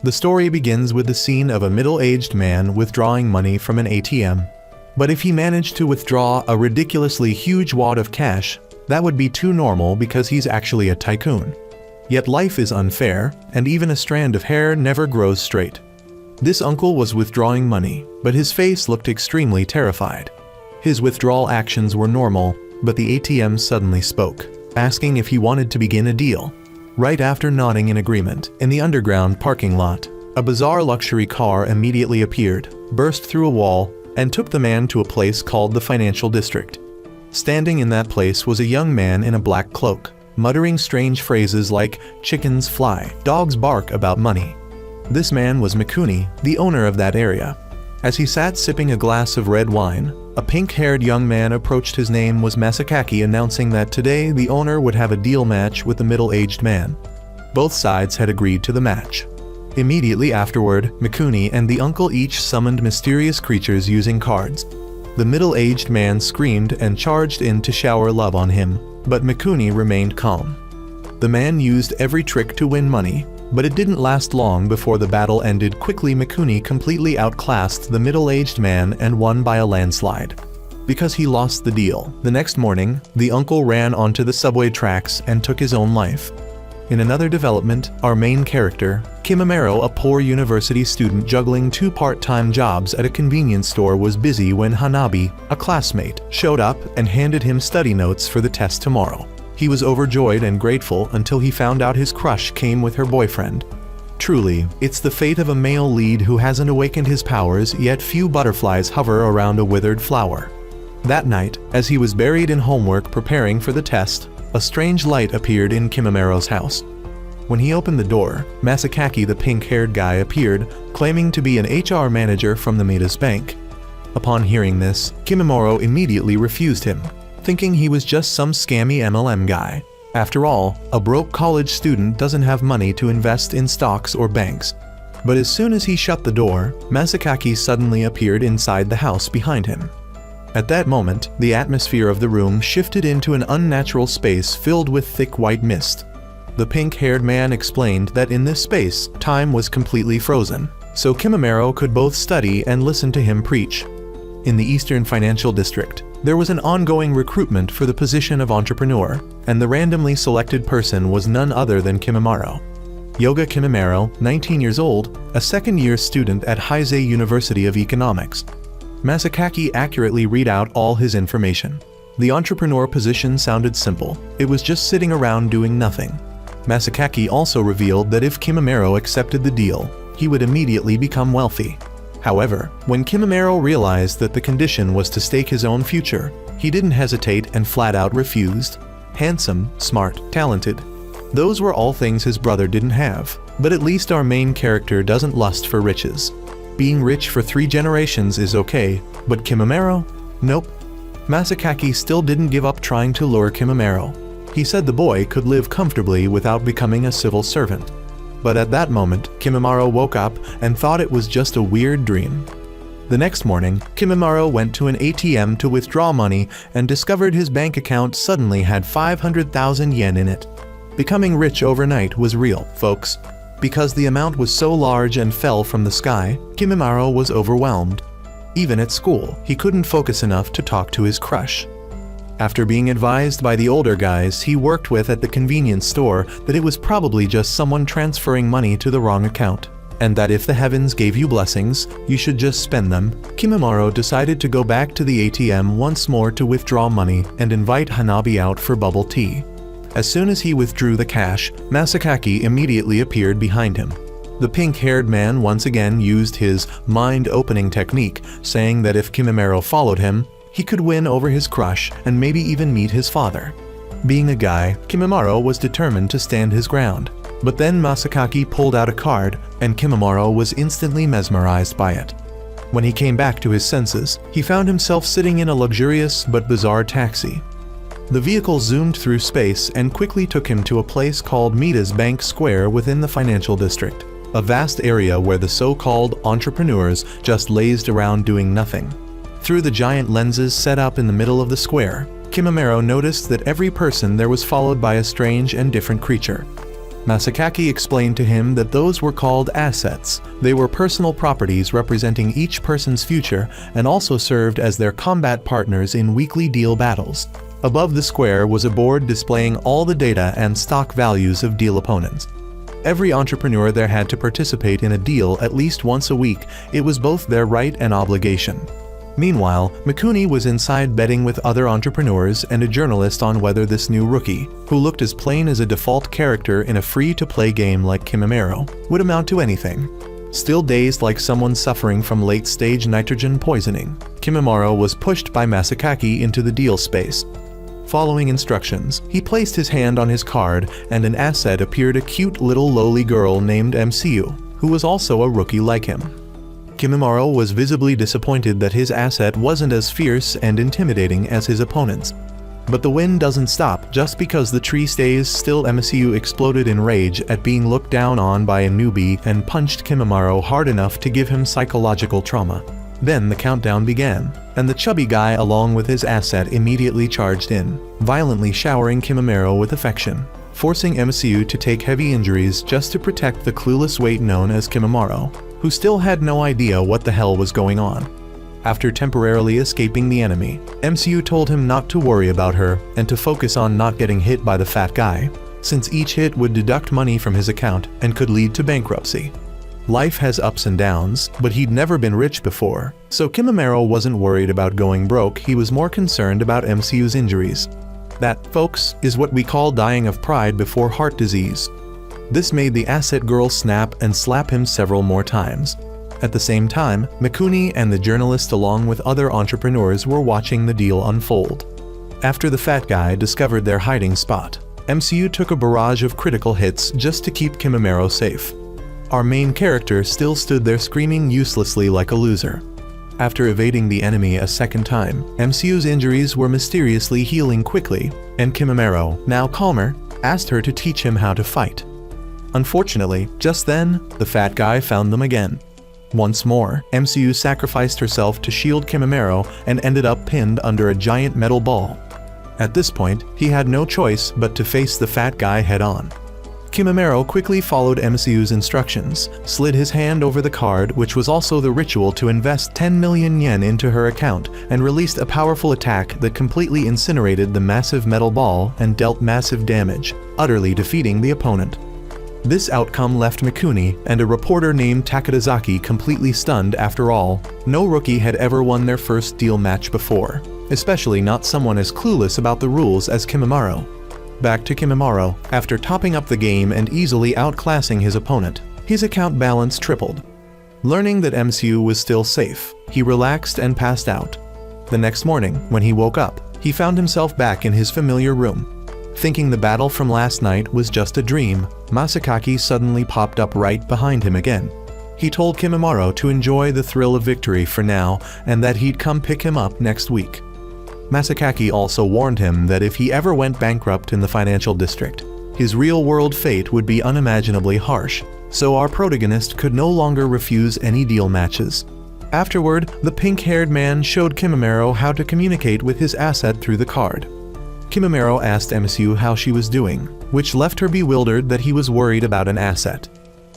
The story begins with the scene of a middle-aged man withdrawing money from an ATM. But if he managed to withdraw a ridiculously huge wad of cash, that would be too normal because he's actually a tycoon. Yet life is unfair, and even a strand of hair never grows straight. This uncle was withdrawing money, but his face looked extremely terrified. His withdrawal actions were normal, but the ATM suddenly spoke, asking if he wanted to begin a deal. Right after nodding in agreement, in the underground parking lot, a bizarre luxury car immediately appeared, burst through a wall, and took the man to a place called the Financial District. Standing in that place was a young man in a black cloak, muttering strange phrases like "chickens fly, dogs bark" about money. This man was Mikuni, the owner of that area. As he sat sipping a glass of red wine, a pink-haired young man approached. His name was Masakaki, announcing that today the owner would have a deal match with the middle-aged man. Both sides had agreed to the match. Immediately afterward, Mikuni and the uncle each summoned mysterious creatures using cards. The middle-aged man screamed and charged in to shower love on him, but Mikuni remained calm. The man used every trick to win money, but it didn't last long before the battle ended quickly. Mikuni completely outclassed the middle-aged man and won by a landslide. Because he lost the deal, the next morning, the uncle ran onto the subway tracks and took his own life. In another development, our main character, Kimimaro, a poor university student juggling 2 part-time jobs at a convenience store, was busy when Hanabi, a classmate, showed up and handed him study notes for the test tomorrow. He was overjoyed and grateful until he found out his crush came with her boyfriend. Truly, it's the fate of a male lead who hasn't awakened his powers, yet few butterflies hover around a withered flower. That night, as he was buried in homework preparing for the test, a strange light appeared in Kimimaro's house. When he opened the door, Masakaki, the pink-haired guy, appeared, claiming to be an HR manager from the Midas Bank. Upon hearing this, Kimimaro immediately refused him, thinking he was just some scammy MLM guy. After all, a broke college student doesn't have money to invest in stocks or banks. But as soon as he shut the door, Masakaki suddenly appeared inside the house behind him. At that moment, the atmosphere of the room shifted into an unnatural space filled with thick white mist. The pink-haired man explained that in this space, time was completely frozen, so Kimimaro could both study and listen to him preach. In the Eastern Financial District, there was an ongoing recruitment for the position of entrepreneur, and the randomly selected person was none other than Kimimaro. Yoga Kimimaro, 19 years old, a second-year student at Heisei University of Economics. Masakaki accurately read out all his information. The entrepreneur position sounded simple. It was just sitting around doing nothing. Masakaki also revealed that if Kimimaro accepted the deal, he would immediately become wealthy. However, when Kimimaro realized that the condition was to stake his own future, he didn't hesitate and flat out refused. Handsome, smart, talented. Those were all things his brother didn't have. But at least our main character doesn't lust for riches. Being rich for 3 generations is okay, but Kimimaro? Nope. Masakaki still didn't give up trying to lure Kimimaro. He said the boy could live comfortably without becoming a civil servant. But at that moment, Kimimaro woke up and thought it was just a weird dream. The next morning, Kimimaro went to an ATM to withdraw money and discovered his bank account suddenly had 500,000 yen in it. Becoming rich overnight was real, folks. Because the amount was so large and fell from the sky, Kimimaro was overwhelmed. Even at school, he couldn't focus enough to talk to his crush. After being advised by the older guys he worked with at the convenience store that it was probably just someone transferring money to the wrong account, and that if the heavens gave you blessings, you should just spend them, Kimimaro decided to go back to the ATM once more to withdraw money and invite Hanabi out for bubble tea. As soon as he withdrew the cash, Masakaki immediately appeared behind him. The pink-haired man once again used his mind-opening technique, saying that if Kimimaro followed him, he could win over his crush and maybe even meet his father. Being a guy, Kimimaro was determined to stand his ground. But then Masakaki pulled out a card, and Kimimaro was instantly mesmerized by it. When he came back to his senses, he found himself sitting in a luxurious but bizarre taxi. The vehicle zoomed through space and quickly took him to a place called Midas Bank Square within the financial district, a vast area where the so-called entrepreneurs just lazed around doing nothing. Through the giant lenses set up in the middle of the square, Kimimaro noticed that every person there was followed by a strange and different creature. Masakaki explained to him that those were called assets. They were personal properties representing each person's future and also served as their combat partners in weekly deal battles. Above the square was a board displaying all the data and stock values of deal opponents. Every entrepreneur there had to participate in a deal at least once a week. It was both their right and obligation. Meanwhile, Mikuni was inside betting with other entrepreneurs and a journalist on whether this new rookie, who looked as plain as a default character in a free-to-play game like Kimimaro, would amount to anything. Still dazed like someone suffering from late-stage nitrogen poisoning, Kimimaro was pushed by Masakaki into the deal space. Following instructions, he placed his hand on his card and an asset appeared: a cute little lowly girl named MCU, who was also a rookie like him. Kimimaro was visibly disappointed that his asset wasn't as fierce and intimidating as his opponent's. But the win doesn't stop just because the tree stays still. MCU exploded in rage at being looked down on by a newbie and punched Kimimaro hard enough to give him psychological trauma. Then the countdown began, and the chubby guy along with his asset immediately charged in, violently showering Kimimaro with affection, forcing MCU to take heavy injuries just to protect the clueless weight known as Kimimaro, who still had no idea what the hell was going on. After temporarily escaping the enemy, MCU told him not to worry about her and to focus on not getting hit by the fat guy, since each hit would deduct money from his account and could lead to bankruptcy. Life has ups and downs, but he'd never been rich before, so Kimimaro wasn't worried about going broke. He was more concerned about MCU's injuries. That, folks, is what we call dying of pride before heart disease. This made the asset girl snap and slap him several more times. At the same time, Mikuni and the journalist along with other entrepreneurs were watching the deal unfold. After the fat guy discovered their hiding spot, MCU took a barrage of critical hits just to keep Kimimaro safe. Our main character still stood there screaming uselessly like a loser. After evading the enemy a second time, MCU's injuries were mysteriously healing quickly, and Kimimaro, now calmer, asked her to teach him how to fight. Unfortunately, just then, the fat guy found them again. Once more, MCU sacrificed herself to shield Kimimaro and ended up pinned under a giant metal ball. At this point, he had no choice but to face the fat guy head-on. Kimimaro quickly followed MCU's instructions, slid his hand over the card, which was also the ritual to invest 10 million yen into her account, and released a powerful attack that completely incinerated the massive metal ball and dealt massive damage, utterly defeating the opponent. This outcome left Mikuni and a reporter named Takadazaki completely stunned. After all, no rookie had ever won their first deal match before, especially not someone as clueless about the rules as Kimimaro. Back to Kimimaro, after topping up the game and easily outclassing his opponent, his account balance tripled. Learning that MCU was still safe, he relaxed and passed out. The next morning, when he woke up, he found himself back in his familiar room. Thinking the battle from last night was just a dream, Masakaki suddenly popped up right behind him again. He told Kimimaro to enjoy the thrill of victory for now and that he'd come pick him up next week. Masakaki also warned him that if he ever went bankrupt in the financial district, his real-world fate would be unimaginably harsh, so our protagonist could no longer refuse any deal matches. Afterward, the pink-haired man showed Kimimaro how to communicate with his asset through the card. Kimimaro asked MCU how she was doing, which left her bewildered that he was worried about an asset.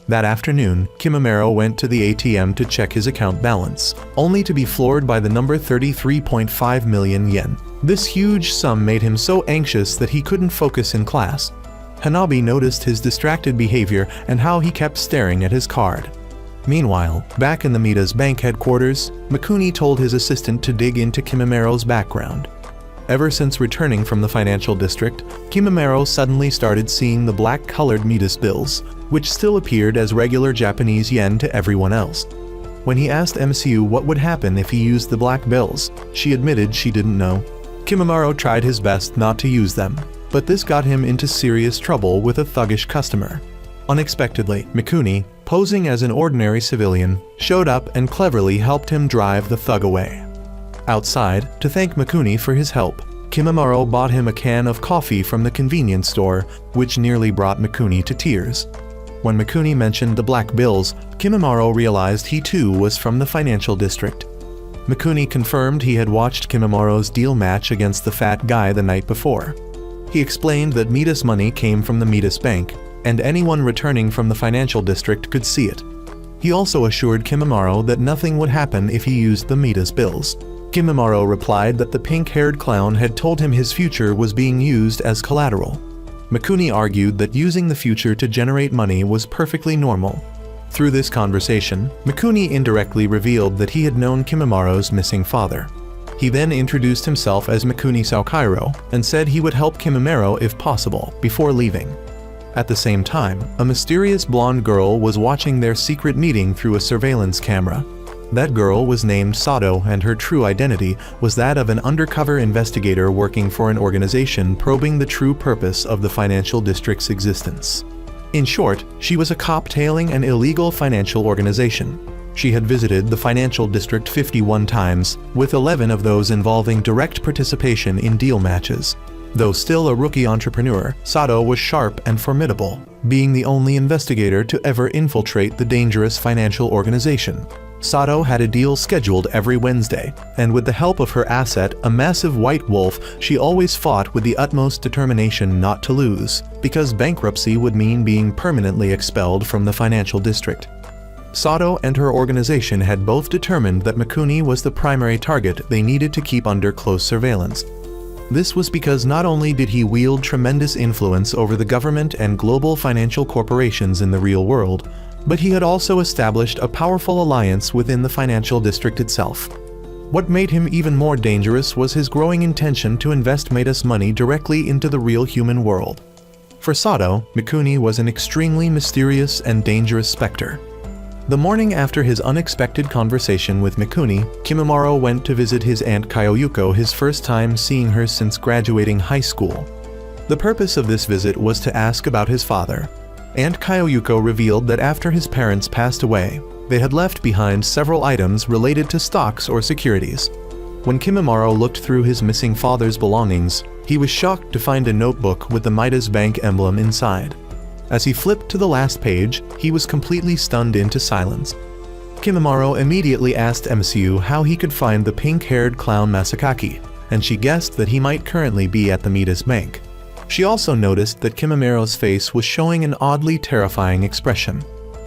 That afternoon, Kimimaro went to the ATM to check his account balance, only to be floored by the number 33.5 million yen. This huge sum made him so anxious that he couldn't focus in class. Hanabi noticed his distracted behavior and how he kept staring at his card. Meanwhile, back in the Mita's bank headquarters, Mikuni told his assistant to dig into Kimimaro's background. Ever since returning from the financial district, Kimimaro suddenly started seeing the black-colored Midas bills, which still appeared as regular Japanese yen to everyone else. When he asked MCU what would happen if he used the black bills, she admitted she didn't know. Kimimaro tried his best not to use them, but this got him into serious trouble with a thuggish customer. Unexpectedly, Mikuni, posing as an ordinary civilian, showed up and cleverly helped him drive the thug away. Outside, to thank Mikuni for his help, Kimimaro bought him a can of coffee from the convenience store, which nearly brought Mikuni to tears. When Mikuni mentioned the black bills, Kimimaro realized he too was from the financial district. Mikuni confirmed he had watched Kimimaro's deal match against the fat guy the night before. He explained that Midas money came from the Midas bank, and anyone returning from the financial district could see it. He also assured Kimimaro that nothing would happen if he used the Midas bills. Kimimaro replied that the pink-haired clown had told him his future was being used as collateral. Mikuni argued that using the future to generate money was perfectly normal. Through this conversation, Mikuni indirectly revealed that he had known Kimimaro's missing father. He then introduced himself as Mikuni Saokairo and said he would help Kimimaro if possible, before leaving. At the same time, a mysterious blonde girl was watching their secret meeting through a surveillance camera. That girl was named Sato, and her true identity was that of an undercover investigator working for an organization probing the true purpose of the financial district's existence. In short, she was a cop tailing an illegal financial organization. She had visited the financial district 51 times, with 11 of those involving direct participation in deal matches. Though still a rookie entrepreneur, Sato was sharp and formidable, being the only investigator to ever infiltrate the dangerous financial organization. Sato had a deal scheduled every Wednesday, and with the help of her asset, a massive white wolf, she always fought with the utmost determination not to lose, because bankruptcy would mean being permanently expelled from the financial district. Sato and her organization had both determined that Mikuni was the primary target they needed to keep under close surveillance. This was because not only did he wield tremendous influence over the government and global financial corporations in the real world, but he had also established a powerful alliance within the financial district itself. What made him even more dangerous was his growing intention to invest Midas money directly into the real human world. For Sato, Mikuni was an extremely mysterious and dangerous specter. The morning after his unexpected conversation with Mikuni, Kimimaro went to visit his aunt Kyoyuko, his first time seeing her since graduating high school. The purpose of this visit was to ask about his father. Aunt Kyoyuko revealed that after his parents passed away, they had left behind several items related to stocks or securities. When Kimimaro looked through his missing father's belongings, he was shocked to find a notebook with the Midas Bank emblem inside. As he flipped to the last page, he was completely stunned into silence. Kimimaro immediately asked MCU how he could find the pink-haired clown Masakaki, and she guessed that he might currently be at the Midas Bank. She also noticed that Kimimaro's face was showing an oddly terrifying expression.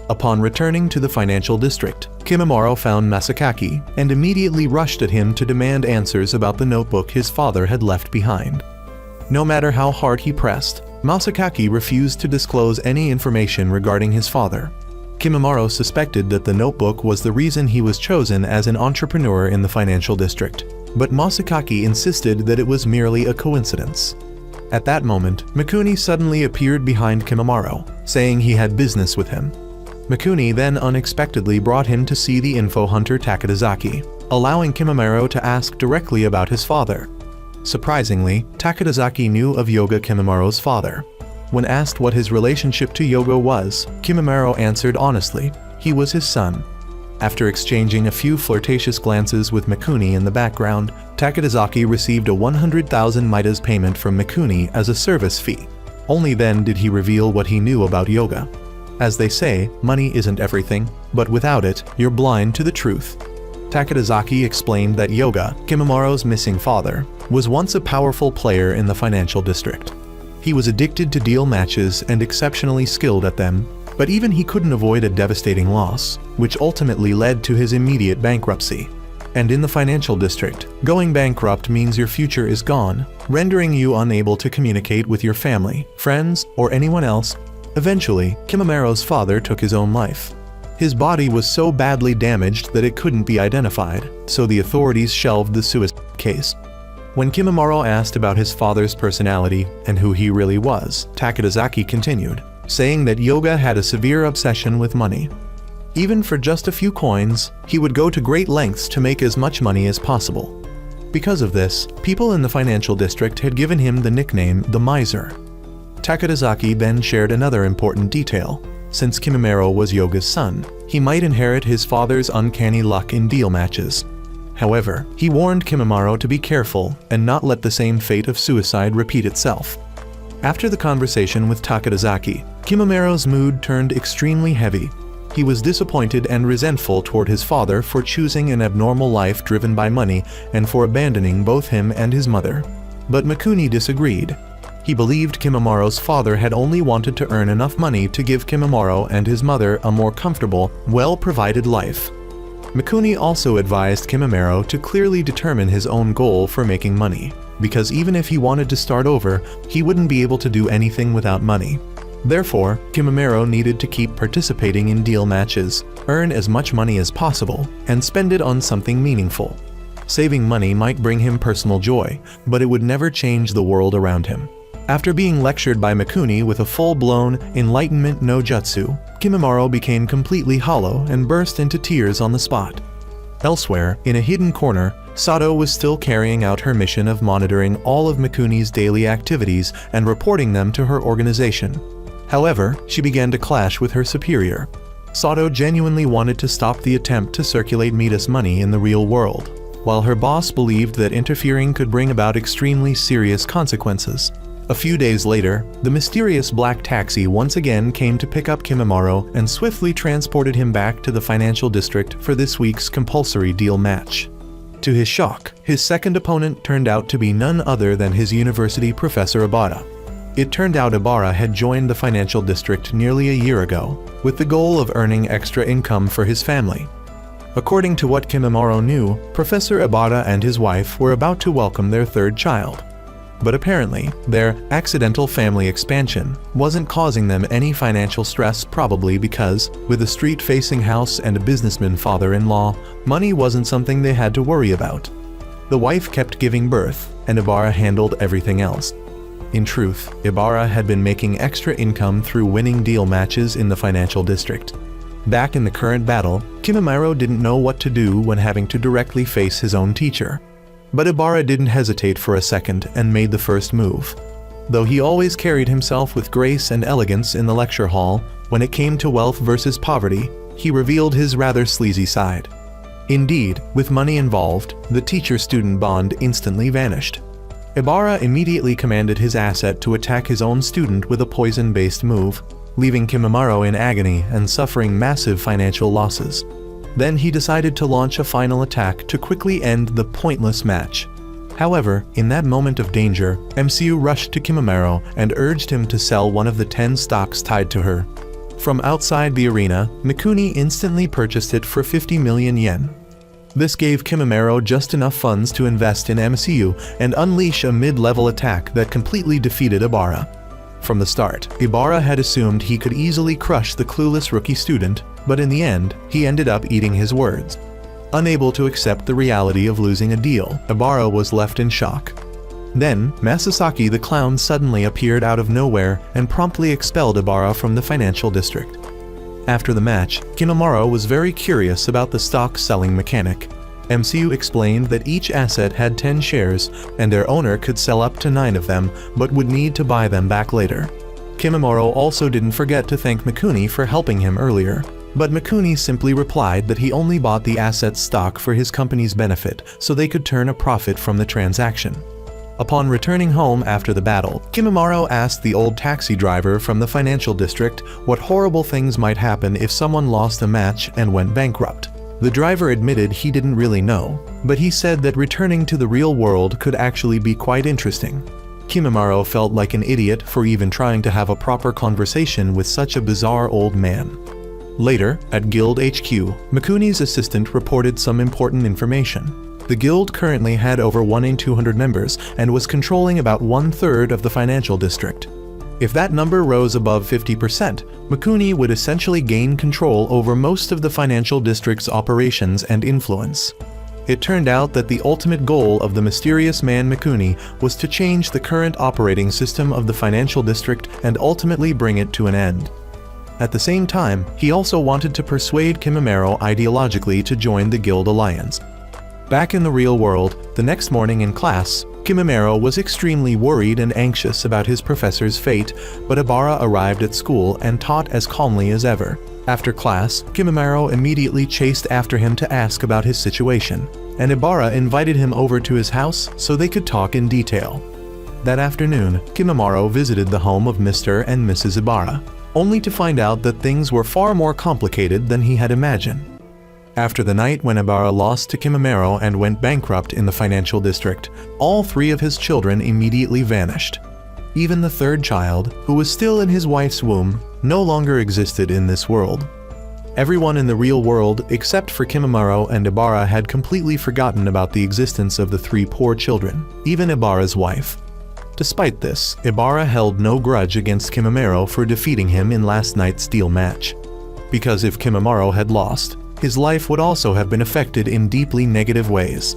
Upon returning to the financial district, Kimimaro found Masakaki and immediately rushed at him to demand answers about the notebook his father had left behind. No matter how hard he pressed, Masakaki refused to disclose any information regarding his father. Kimimaro suspected that the notebook was the reason he was chosen as an entrepreneur in the financial district, but Masakaki insisted that it was merely a coincidence. At that moment, Mikuni suddenly appeared behind Kimimaro, saying he had business with him. Mikuni then unexpectedly brought him to see the info hunter Takadazaki, allowing Kimimaro to ask directly about his father. Surprisingly, Takadazaki knew of Yoga, Kimimaro's father. When asked what his relationship to Yoga was, Kimimaro answered honestly, he was his son. After exchanging a few flirtatious glances with Mikuni in the background, Takadazaki received a 100,000 Midas payment from Mikuni as a service fee. Only then did he reveal what he knew about Yoga. As they say, money isn't everything, but without it, you're blind to the truth. Takadazaki explained that Yoga, Kimimaro's missing father, was once a powerful player in the financial district. He was addicted to deal matches and exceptionally skilled at them, but even he couldn't avoid a devastating loss, which ultimately led to his immediate bankruptcy. And in the financial district, going bankrupt means your future is gone, rendering you unable to communicate with your family, friends, or anyone else. Eventually, Kimimaro's father took his own life. His body was so badly damaged that it couldn't be identified, so the authorities shelved the suicide case. When Kimimaro asked about his father's personality and who he really was, Takadazaki continued, saying that Yoga had a severe obsession with money. Even for just a few coins, he would go to great lengths to make as much money as possible. Because of this, people in the financial district had given him the nickname the Miser. Takadazaki then shared another important detail. Since Kimimaro was Yoga's son, he might inherit his father's uncanny luck in deal matches. However, he warned Kimimaro to be careful and not let the same fate of suicide repeat itself. After the conversation with Takadazaki, Kimimaro's mood turned extremely heavy. He was disappointed and resentful toward his father for choosing an abnormal life driven by money and for abandoning both him and his mother. But Mikuni disagreed. He believed Kimamaro's father had only wanted to earn enough money to give Kimamaro and his mother a more comfortable, well-provided life. Mikuni also advised Kimamaro to clearly determine his own goal for making money, because even if he wanted to start over, he wouldn't be able to do anything without money. Therefore, Kimamaro needed to keep participating in deal matches, earn as much money as possible, and spend it on something meaningful. Saving money might bring him personal joy, but it would never change the world around him. After being lectured by Mikuni with a full-blown enlightenment no jutsu, Kimamaro became completely hollow and burst into tears on the spot. Elsewhere, in a hidden corner, Sato was still carrying out her mission of monitoring all of Mikuni's daily activities and reporting them to her organization. However, she began to clash with her superior. Sato genuinely wanted to stop the attempt to circulate Midas money in the real world, while her boss believed that interfering could bring about extremely serious consequences. A few days later, the mysterious black taxi once again came to pick up Kimamaro and swiftly transported him back to the financial district for this week's compulsory deal match. To his shock, his second opponent turned out to be none other than his university professor Ibarra. It turned out Ibarra had joined the financial district nearly a year ago, with the goal of earning extra income for his family. According to what Kimamaro knew, Professor Ibarra and his wife were about to welcome their third child. But apparently, their accidental family expansion wasn't causing them any financial stress, probably because, with a street-facing house and a businessman father-in-law, money wasn't something they had to worry about. The wife kept giving birth, and Ibarra handled everything else. In truth, Ibarra had been making extra income through winning deal matches in the financial district. Back in the current battle, Kimamaro didn't know what to do when having to directly face his own teacher. But Ibarra didn't hesitate for a second and made the first move. Though he always carried himself with grace and elegance in the lecture hall, when it came to wealth versus poverty, he revealed his rather sleazy side. Indeed, with money involved, the teacher-student bond instantly vanished. Ibarra immediately commanded his asset to attack his own student with a poison-based move, leaving Kimamaro in agony and suffering massive financial losses. Then he decided to launch a final attack to quickly end the pointless match. However, in that moment of danger, MCU rushed to Kimamaro and urged him to sell one of the 10 stocks tied to her. From outside the arena, Mikuni instantly purchased it for 50 million yen. This gave Kimamaro just enough funds to invest in MCU and unleash a mid-level attack that completely defeated Ibarra. From the start, Ibarra had assumed he could easily crush the clueless rookie student, but in the end, he ended up eating his words. Unable to accept the reality of losing a deal, Ibarra was left in shock. Then, Masasaki the clown suddenly appeared out of nowhere and promptly expelled Ibarra from the financial district. After the match, Kimamaro was very curious about the stock selling mechanic. MCU explained that each asset had 10 shares, and their owner could sell up to 9 of them, but would need to buy them back later. Kimamaro also didn't forget to thank Mikuni for helping him earlier, but Mikuni simply replied that he only bought the asset's stock for his company's benefit so they could turn a profit from the transaction. Upon returning home after the battle, Kimamaro asked the old taxi driver from the financial district what horrible things might happen if someone lost a match and went bankrupt. The driver admitted he didn't really know, but he said that returning to the real world could actually be quite interesting. Kimamaro felt like an idiot for even trying to have a proper conversation with such a bizarre old man. Later, at Guild HQ, Mikuni's assistant reported some important information. The guild currently had over 1 in 200 members and was controlling about 1/3 of the financial district. If that number rose above 50%, Mikuni would essentially gain control over most of the financial district's operations and influence. It turned out that the ultimate goal of the mysterious man Mikuni was to change the current operating system of the financial district and ultimately bring it to an end. At the same time, he also wanted to persuade Kimamaro ideologically to join the guild alliance. Back in the real world, the next morning in class, Kimamaro was extremely worried and anxious about his professor's fate, but Ibarra arrived at school and taught as calmly as ever. After class, Kimamaro immediately chased after him to ask about his situation, and Ibarra invited him over to his house so they could talk in detail. That afternoon, Kimamaro visited the home of Mr. and Mrs. Ibarra, only to find out that things were far more complicated than he had imagined. After the night when Ibarra lost to Kimamaro and went bankrupt in the financial district, all 3 of his children immediately vanished. Even the third child, who was still in his wife's womb, no longer existed in this world. Everyone in the real world, except for Kimimaro and Ibara, had completely forgotten about the existence of the three poor children, even Ibara's wife. Despite this, Ibara held no grudge against Kimimaro for defeating him in last night's steel match. Because if Kimimaro had lost, his life would also have been affected in deeply negative ways.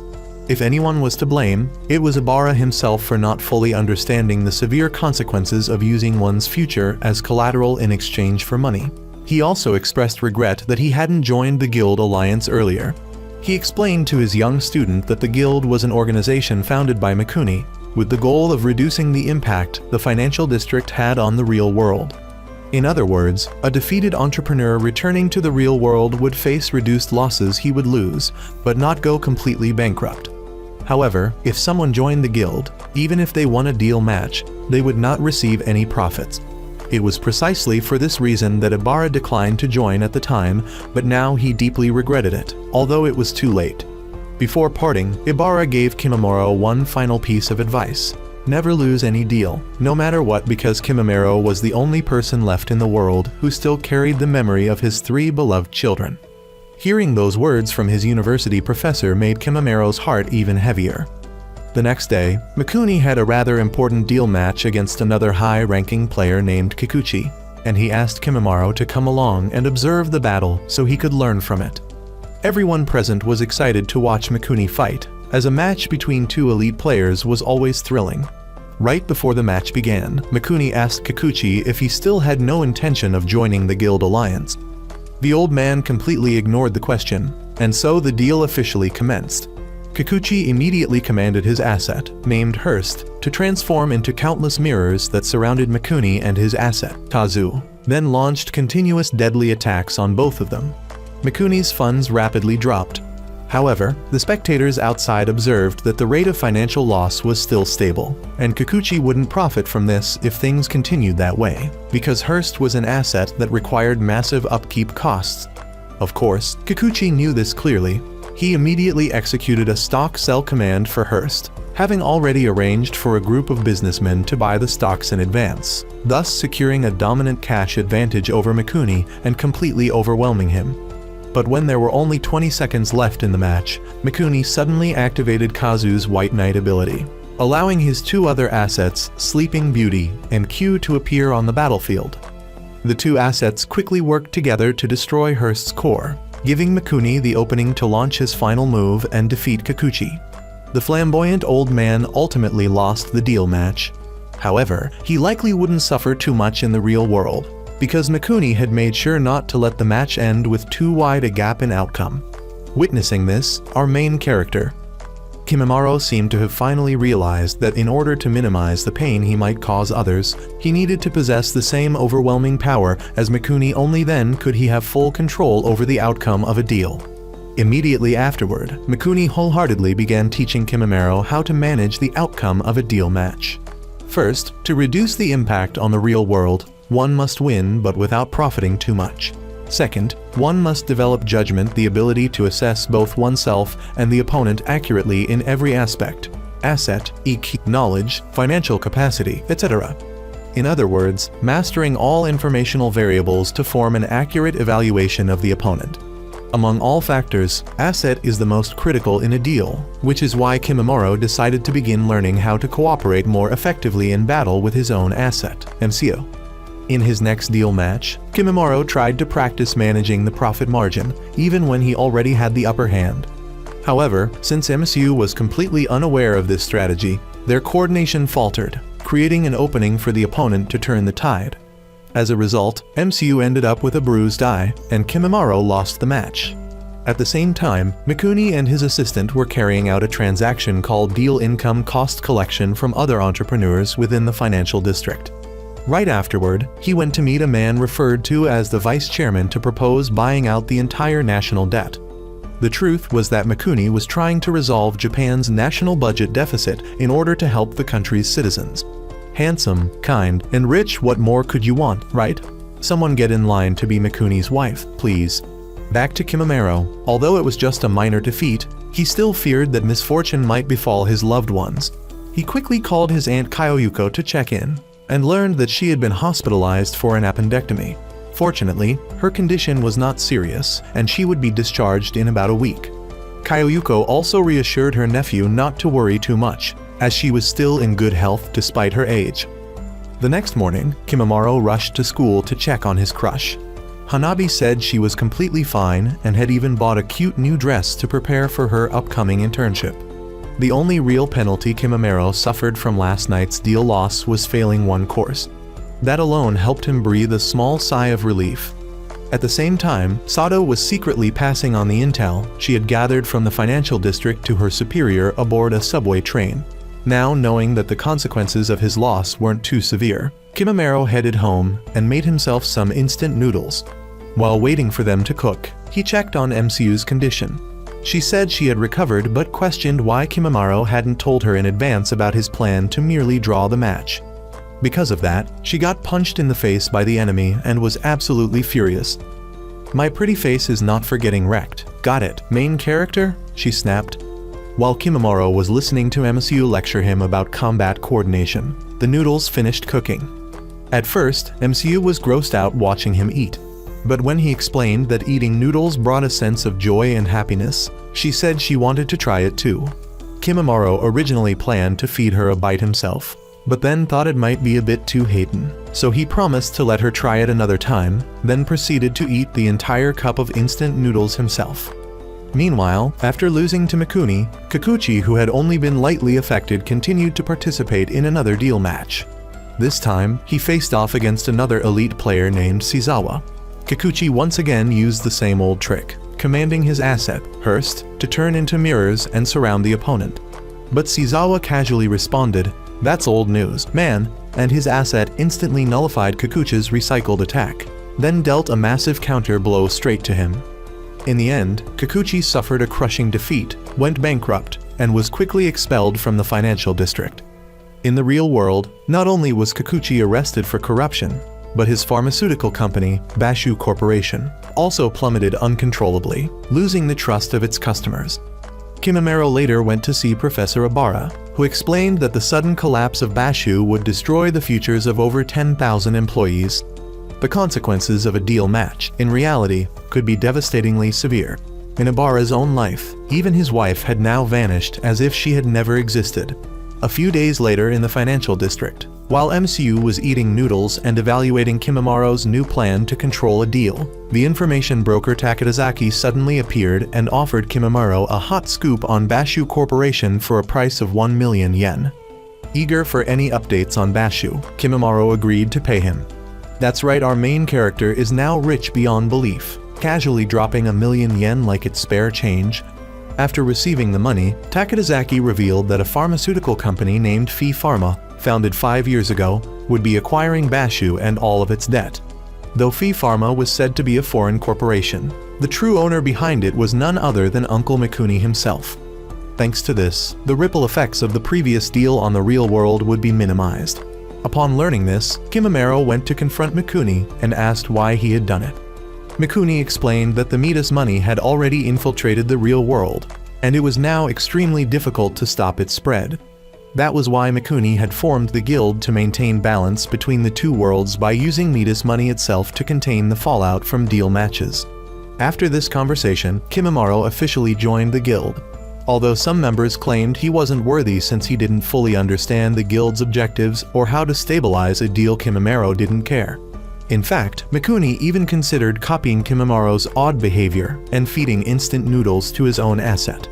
If anyone was to blame, it was Ibara himself for not fully understanding the severe consequences of using one's future as collateral in exchange for money. He also expressed regret that he hadn't joined the guild alliance earlier. He explained to his young student that the guild was an organization founded by Mikuni, with the goal of reducing the impact the financial district had on the real world. In other words, a defeated entrepreneur returning to the real world would face reduced losses he would lose, but not go completely bankrupt. However, if someone joined the guild, even if they won a deal match, they would not receive any profits. It was precisely for this reason that Ibara declined to join at the time, but now he deeply regretted it, although it was too late. Before parting, Ibara gave Kimimaro one final piece of advice. Never lose any deal, no matter what, because Kimimaro was the only person left in the world who still carried the memory of his three beloved children. Hearing those words from his university professor made Kimimaro's heart even heavier. The next day, Mikuni had a rather important deal match against another high-ranking player named Kikuchi, and he asked Kimimaro to come along and observe the battle so he could learn from it. Everyone present was excited to watch Mikuni fight, as a match between two elite players was always thrilling. Right before the match began, Mikuni asked Kikuchi if he still had no intention of joining the guild alliance. The old man completely ignored the question, and so the deal officially commenced. Kikuchi immediately commanded his asset, named Hearst, to transform into countless mirrors that surrounded Mikuni and his asset, Kazu, then launched continuous deadly attacks on both of them. Mikuni's funds rapidly dropped. However, the spectators outside observed that the rate of financial loss was still stable, and Kikuchi wouldn't profit from this if things continued that way, because Hearst was an asset that required massive upkeep costs. Of course, Kikuchi knew this clearly. He immediately executed a stock sell command for Hearst, having already arranged for a group of businessmen to buy the stocks in advance, thus securing a dominant cash advantage over Mikuni and completely overwhelming him. But when there were only 20 seconds left in the match, Mikuni suddenly activated Kazu's White Knight ability, allowing his two other assets, Sleeping Beauty and Q, to appear on the battlefield. The two assets quickly worked together to destroy Hearst's core, giving Mikuni the opening to launch his final move and defeat Kikuchi. The flamboyant old man ultimately lost the deal match. However, he likely wouldn't suffer too much in the real world, because Mikuni had made sure not to let the match end with too wide a gap in outcome. Witnessing this, our main character, Kimimaro, seemed to have finally realized that in order to minimize the pain he might cause others, he needed to possess the same overwhelming power as Mikuni. Only then could he have full control over the outcome of a deal. Immediately afterward, Mikuni wholeheartedly began teaching Kimimaro how to manage the outcome of a deal match. First, to reduce the impact on the real world, one must win but without profiting too much. Second, one must develop judgment, the ability to assess both oneself and the opponent accurately in every aspect: asset, EQ, knowledge, financial capacity, etc. In other words, mastering all informational variables to form an accurate evaluation of the opponent. Among all factors, asset is the most critical in a deal, which is why Kimimaro decided to begin learning how to cooperate more effectively in battle with his own asset, MCO. In his next deal match, Kimimaro tried to practice managing the profit margin, even when he already had the upper hand. However, since MCU was completely unaware of this strategy, their coordination faltered, creating an opening for the opponent to turn the tide. As a result, MCU ended up with a bruised eye, and Kimimaro lost the match. At the same time, Mikuni and his assistant were carrying out a transaction called deal income cost collection from other entrepreneurs within the financial district. Right afterward, he went to meet a man referred to as the vice chairman to propose buying out the entire national debt. The truth was that Mikuni was trying to resolve Japan's national budget deficit in order to help the country's citizens. Handsome, kind, and rich, what more could you want, right? Someone get in line to be Mikuni's wife, please. Back to Kimimaro. Although it was just a minor defeat, he still feared that misfortune might befall his loved ones. He quickly called his aunt Kyoyuko to check in, and learned that she had been hospitalized for an appendectomy. Fortunately, her condition was not serious, and she would be discharged in about a week. Kyoyuko also reassured her nephew not to worry too much, as she was still in good health despite her age. The next morning, Kimimaro rushed to school to check on his crush. Hanabi said she was completely fine and had even bought a cute new dress to prepare for her upcoming internship. The only real penalty Kimimaro suffered from last night's deal loss was failing one course. That alone helped him breathe a small sigh of relief. At the same time, Sato was secretly passing on the intel she had gathered from the financial district to her superior aboard a subway train. Now, knowing that the consequences of his loss weren't too severe, Kimimaro headed home and made himself some instant noodles. While waiting for them to cook, he checked on MCU's condition. She said she had recovered but questioned why Kimimaro hadn't told her in advance about his plan to merely draw the match. Because of that, she got punched in the face by the enemy and was absolutely furious. "My pretty face is not for getting wrecked. Got it, main character?" she snapped. While Kimimaro was listening to MCU lecture him about combat coordination, the noodles finished cooking. At first, MCU was grossed out watching him eat. But when he explained that eating noodles brought a sense of joy and happiness, she said she wanted to try it too. Kimimaro originally planned to feed her a bite himself, but then thought it might be a bit too hatin', so he promised to let her try it another time, then proceeded to eat the entire cup of instant noodles himself. Meanwhile, after losing to Mikuni, Kikuchi, who had only been lightly affected, continued to participate in another deal match. This time, he faced off against another elite player named Shizawa. Kikuchi once again used the same old trick, commanding his asset, Hearst, to turn into mirrors and surround the opponent. But Shizawa casually responded, "That's old news, man," and his asset instantly nullified Kikuchi's recycled attack, then dealt a massive counter blow straight to him. In the end, Kikuchi suffered a crushing defeat, went bankrupt, and was quickly expelled from the financial district. In the real world, not only was Kikuchi arrested for corruption, but his pharmaceutical company, Bashu Corporation, also plummeted uncontrollably, losing the trust of its customers. Kimimaro later went to see Professor Abara, who explained that the sudden collapse of Bashu would destroy the futures of over 10,000 employees. The consequences of a deal match, in reality, could be devastatingly severe. In Abara's own life, even his wife had now vanished as if she had never existed. A few days later in the financial district, while MCU was eating noodles and evaluating Kimimaro's new plan to control a deal, the information broker Takadazaki suddenly appeared and offered Kimimaro a hot scoop on Bashu Corporation for a price of 1 million yen. Eager for any updates on Bashu, Kimimaro agreed to pay him. That's right, our main character is now rich beyond belief, casually dropping 1 million yen like it's spare change. After receiving the money, Takadazaki revealed that a pharmaceutical company named Fee Pharma, founded 5 years ago, would be acquiring Bashu and all of its debt. Though Fee Pharma was said to be a foreign corporation, the true owner behind it was none other than Uncle Mikuni himself. Thanks to this, the ripple effects of the previous deal on the real world would be minimized. Upon learning this, Kimimaro went to confront Mikuni and asked why he had done it. Mikuni explained that the Midas money had already infiltrated the real world, and it was now extremely difficult to stop its spread. That was why Mikuni had formed the guild to maintain balance between the two worlds by using Midas money itself to contain the fallout from deal matches. After this conversation, Kimimaro officially joined the guild, although some members claimed he wasn't worthy since he didn't fully understand the guild's objectives or how to stabilize a deal. Kimimaro didn't care. In fact, Mikuni even considered copying Kimimaro's odd behavior and feeding instant noodles to his own asset.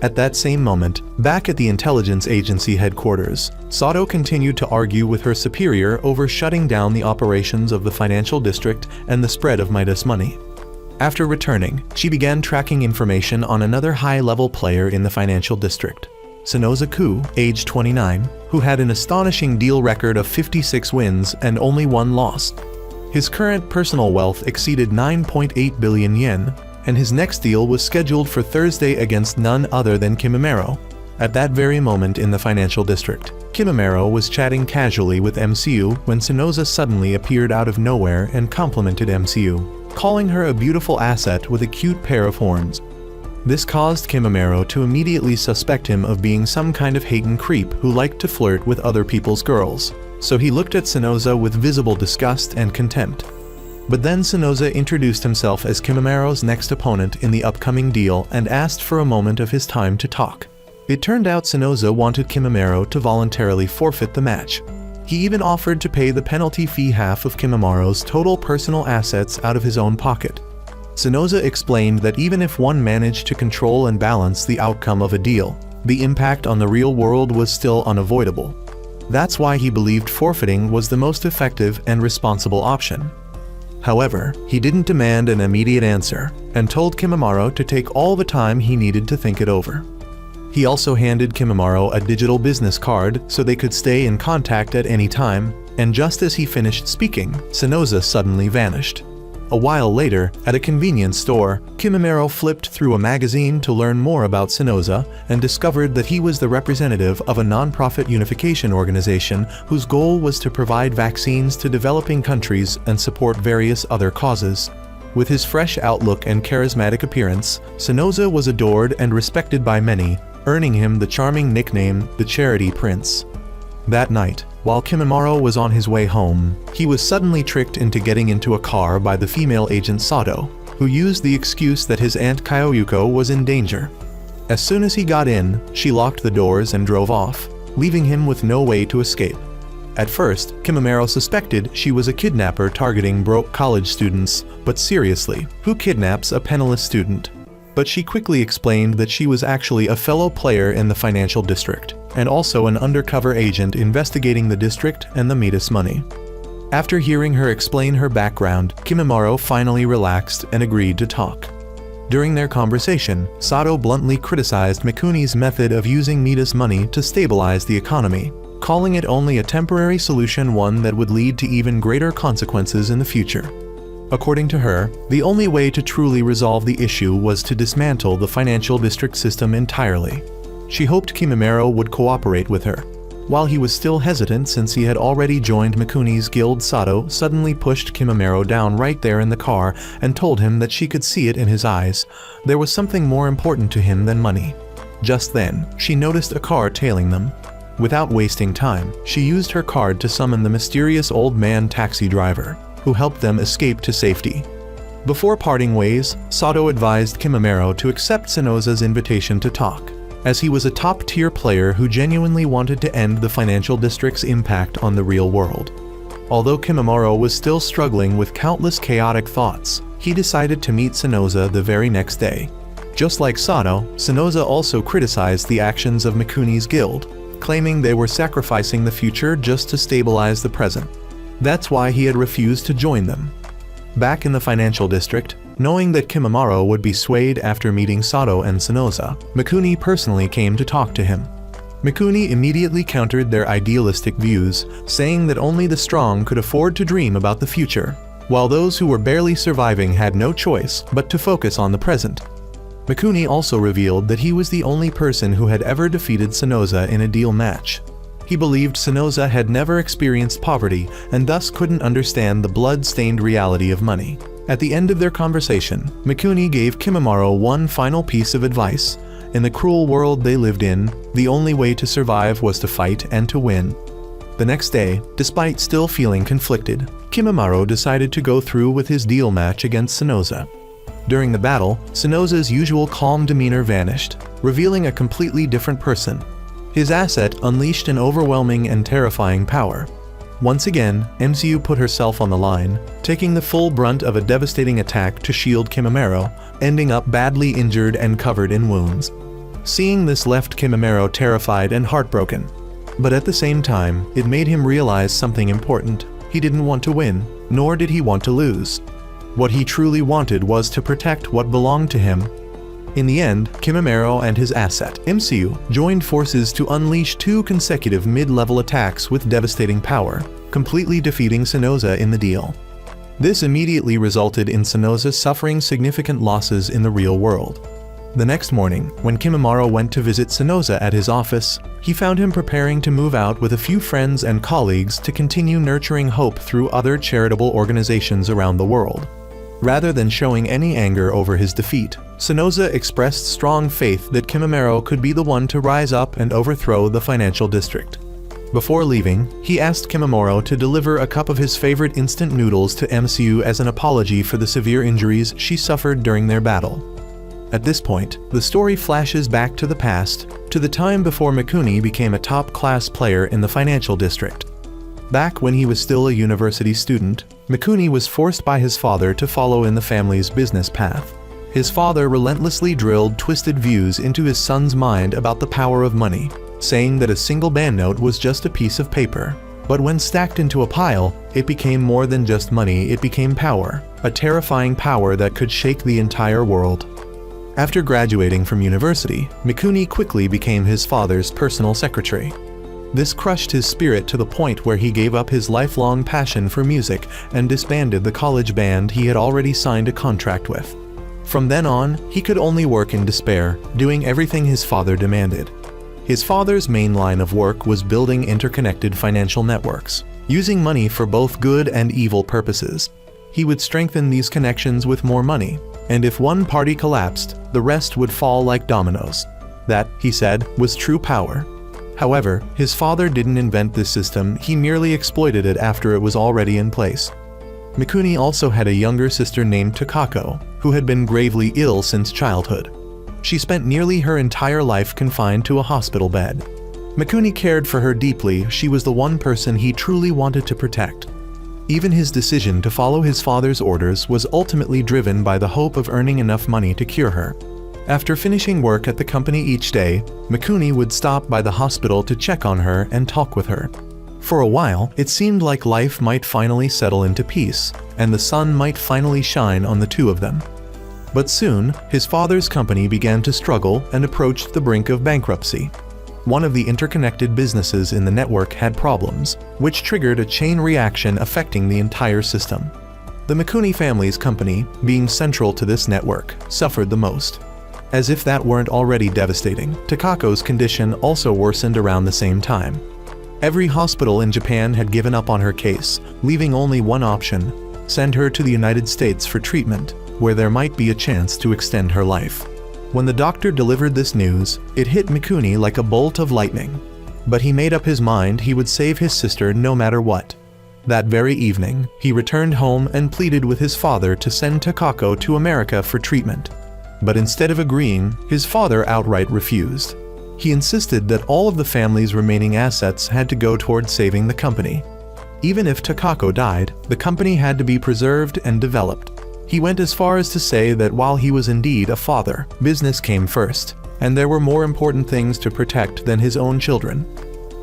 At that same moment, back at the intelligence agency headquarters, Sato continued to argue with her superior over shutting down the operations of the financial district and the spread of Midas money. After returning, she began tracking information on another high-level player in the financial district, Sonoza Ku, age 29, who had an astonishing deal record of 56 wins and only 1 loss. His current personal wealth exceeded 9.8 billion yen, and his next deal was scheduled for Thursday against none other than Kimimaro. At that very moment in the financial district, Kimimaro was chatting casually with MCU when Sonoza suddenly appeared out of nowhere and complimented MCU, calling her a beautiful asset with a cute pair of horns. This caused Kimimaro to immediately suspect him of being some kind of haten creep who liked to flirt with other people's girls, so he looked at Sonoza with visible disgust and contempt. But then Sonoza introduced himself as Kimimaro's next opponent in the upcoming deal and asked for a moment of his time to talk. It turned out Sonoza wanted Kimimaro to voluntarily forfeit the match. He even offered to pay the penalty fee half of Kimimaro's total personal assets out of his own pocket. Sonoza explained that even if one managed to control and balance the outcome of a deal, the impact on the real world was still unavoidable. That's why he believed forfeiting was the most effective and responsible option. However, he didn't demand an immediate answer, and told Kimimaro to take all the time he needed to think it over. He also handed Kimimaro a digital business card so they could stay in contact at any time, and just as he finished speaking, Sonoza suddenly vanished. A while later, at a convenience store, Kimimaro flipped through a magazine to learn more about Sonoza and discovered that he was the representative of a non-profit unification organization whose goal was to provide vaccines to developing countries and support various other causes. With his fresh outlook and charismatic appearance, Sonoza was adored and respected by many, earning him the charming nickname, the Charity Prince. That night, while Kimimaro was on his way home, he was suddenly tricked into getting into a car by the female agent Sato, who used the excuse that his aunt Kyoyuko was in danger. As soon as he got in, she locked the doors and drove off, leaving him with no way to escape. At first, Kimimaro suspected she was a kidnapper targeting broke college students, but seriously, who kidnaps a penniless student? But she quickly explained that she was actually a fellow player in the financial district, and also an undercover agent investigating the district and the Midas money. After hearing her explain her background, Kimimaro finally relaxed and agreed to talk. During their conversation, Sato bluntly criticized Mikuni's method of using Midas money to stabilize the economy, calling it only a temporary solution, one that would lead to even greater consequences in the future. According to her, the only way to truly resolve the issue was to dismantle the financial district system entirely. She hoped Kimimaro would cooperate with her. While he was still hesitant since he had already joined Mikuni's guild, Sato suddenly pushed Kimimaro down right there in the car and told him that she could see it in his eyes. There was something more important to him than money. Just then, she noticed a car tailing them. Without wasting time, she used her card to summon the mysterious old man taxi driver, who helped them escape to safety. Before parting ways, Sato advised Kimimaro to accept Sonoza's invitation to talk, as he was a top-tier player who genuinely wanted to end the financial district's impact on the real world. Although Kimimaro was still struggling with countless chaotic thoughts, he decided to meet Sonoza the very next day. Just like Sato, Sonoza also criticized the actions of Mikuni's guild, claiming they were sacrificing the future just to stabilize the present. That's why he had refused to join them. Back in the financial district, knowing that Kimimaro would be swayed after meeting Sato and Sonoza, Mikuni personally came to talk to him. Mikuni immediately countered their idealistic views, saying that only the strong could afford to dream about the future, while those who were barely surviving had no choice but to focus on the present. Mikuni also revealed that he was the only person who had ever defeated Sonoza in a deal match. He believed Sonoza had never experienced poverty and thus couldn't understand the blood-stained reality of money. At the end of their conversation, Mikuni gave Kimimaro one final piece of advice. In the cruel world they lived in, the only way to survive was to fight and to win. The next day, despite still feeling conflicted, Kimimaro decided to go through with his deal match against Sonoza. During the battle, Sonoza's usual calm demeanor vanished, revealing a completely different person. His asset unleashed an overwhelming and terrifying power. Once again, MCU put herself on the line, taking the full brunt of a devastating attack to shield Kimimaro, ending up badly injured and covered in wounds. Seeing this left Kimimaro terrified and heartbroken. But at the same time, it made him realize something important. He didn't want to win, nor did he want to lose. What he truly wanted was to protect what belonged to him. In the end, Kimimaro and his asset, MCU, joined forces to unleash 2 consecutive mid-level attacks with devastating power, completely defeating Sonoza in the deal. This immediately resulted in Sonoza suffering significant losses in the real world. The next morning, when Kimimaro went to visit Sonoza at his office, he found him preparing to move out with a few friends and colleagues to continue nurturing hope through other charitable organizations around the world. Rather than showing any anger over his defeat, Sonoza expressed strong faith that Kimimaro could be the one to rise up and overthrow the financial district. Before leaving, he asked Kimimaro to deliver a cup of his favorite instant noodles to MCU as an apology for the severe injuries she suffered during their battle. At this point, the story flashes back to the past, to the time before Mikuni became a top-class player in the financial district. Back when he was still a university student, Mikuni was forced by his father to follow in the family's business path. His father relentlessly drilled twisted views into his son's mind about the power of money, saying that a single banknote was just a piece of paper. But when stacked into a pile, it became more than just money, it became power, a terrifying power that could shake the entire world. After graduating from university, Mikuni quickly became his father's personal secretary. This crushed his spirit to the point where he gave up his lifelong passion for music and disbanded the college band he had already signed a contract with. From then on, he could only work in despair, doing everything his father demanded. His father's main line of work was building interconnected financial networks, using money for both good and evil purposes. He would strengthen these connections with more money, and if one party collapsed, the rest would fall like dominoes. That, he said, was true power. However, his father didn't invent this system, he merely exploited it after it was already in place. Mikuni also had a younger sister named Takako, who had been gravely ill since childhood. She spent nearly her entire life confined to a hospital bed. Mikuni cared for her deeply, she was the one person he truly wanted to protect. Even his decision to follow his father's orders was ultimately driven by the hope of earning enough money to cure her. After finishing work at the company each day, Mikuni would stop by the hospital to check on her and talk with her. For a while, it seemed like life might finally settle into peace, and the sun might finally shine on the two of them. But soon, his father's company began to struggle and approached the brink of bankruptcy. One of the interconnected businesses in the network had problems, which triggered a chain reaction affecting the entire system. The Mikuni family's company, being central to this network, suffered the most. As if that weren't already devastating, Takako's condition also worsened around the same time. Every hospital in Japan had given up on her case, leaving only one option: send her to the United States for treatment, where there might be a chance to extend her life. When the doctor delivered this news, it hit Mikuni like a bolt of lightning. But he made up his mind he would save his sister no matter what. That very evening, he returned home and pleaded with his father to send Takako to America for treatment. But instead of agreeing, his father outright refused. He insisted that all of the family's remaining assets had to go toward saving the company. Even if Takako died, the company had to be preserved and developed. He went as far as to say that while he was indeed a father, business came first, and there were more important things to protect than his own children.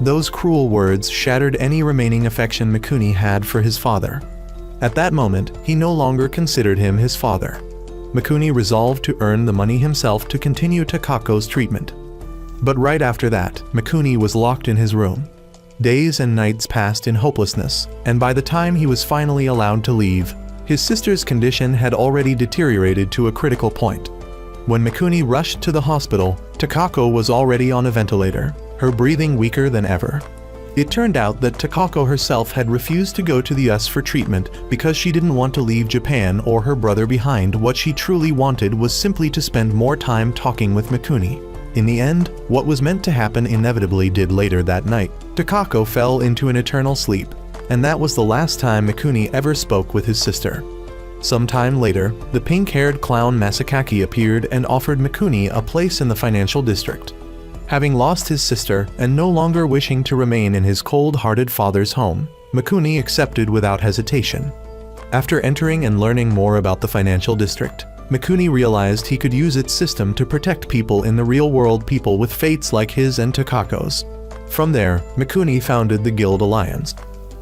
Those cruel words shattered any remaining affection Mikuni had for his father. At that moment, he no longer considered him his father. Mikuni resolved to earn the money himself to continue Takako's treatment. But right after that, Mikuni was locked in his room. Days and nights passed in hopelessness, and by the time he was finally allowed to leave, his sister's condition had already deteriorated to a critical point. When Mikuni rushed to the hospital, Takako was already on a ventilator, her breathing weaker than ever. It turned out that Takako herself had refused to go to the US for treatment because she didn't want to leave Japan or her brother behind. What she truly wanted was simply to spend more time talking with Mikuni. In the end, what was meant to happen inevitably did later that night. Takako fell into an eternal sleep, and that was the last time Mikuni ever spoke with his sister. Sometime later, the pink-haired clown Masakaki appeared and offered Mikuni a place in the financial district. Having lost his sister and no longer wishing to remain in his cold-hearted father's home, Mikuni accepted without hesitation. After entering and learning more about the financial district, Mikuni realized he could use its system to protect people in the real world, people with fates like his and Takako's. From there, Mikuni founded the Guild Alliance.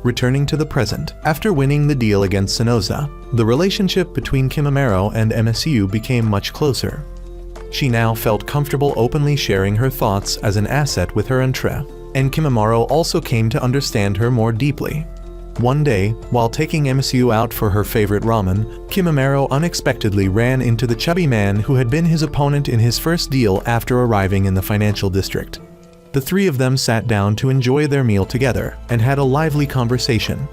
Returning to the present, after winning the deal against Sonoza, the relationship between Kimimaro and MSU became much closer. She now felt comfortable openly sharing her thoughts as an asset with her entre, and Kimimaro also came to understand her more deeply. One day, while taking MSU out for her favorite ramen, Kimimaro unexpectedly ran into the chubby man who had been his opponent in his first deal after arriving in the financial district. The three of them sat down to enjoy their meal together and had a lively conversation.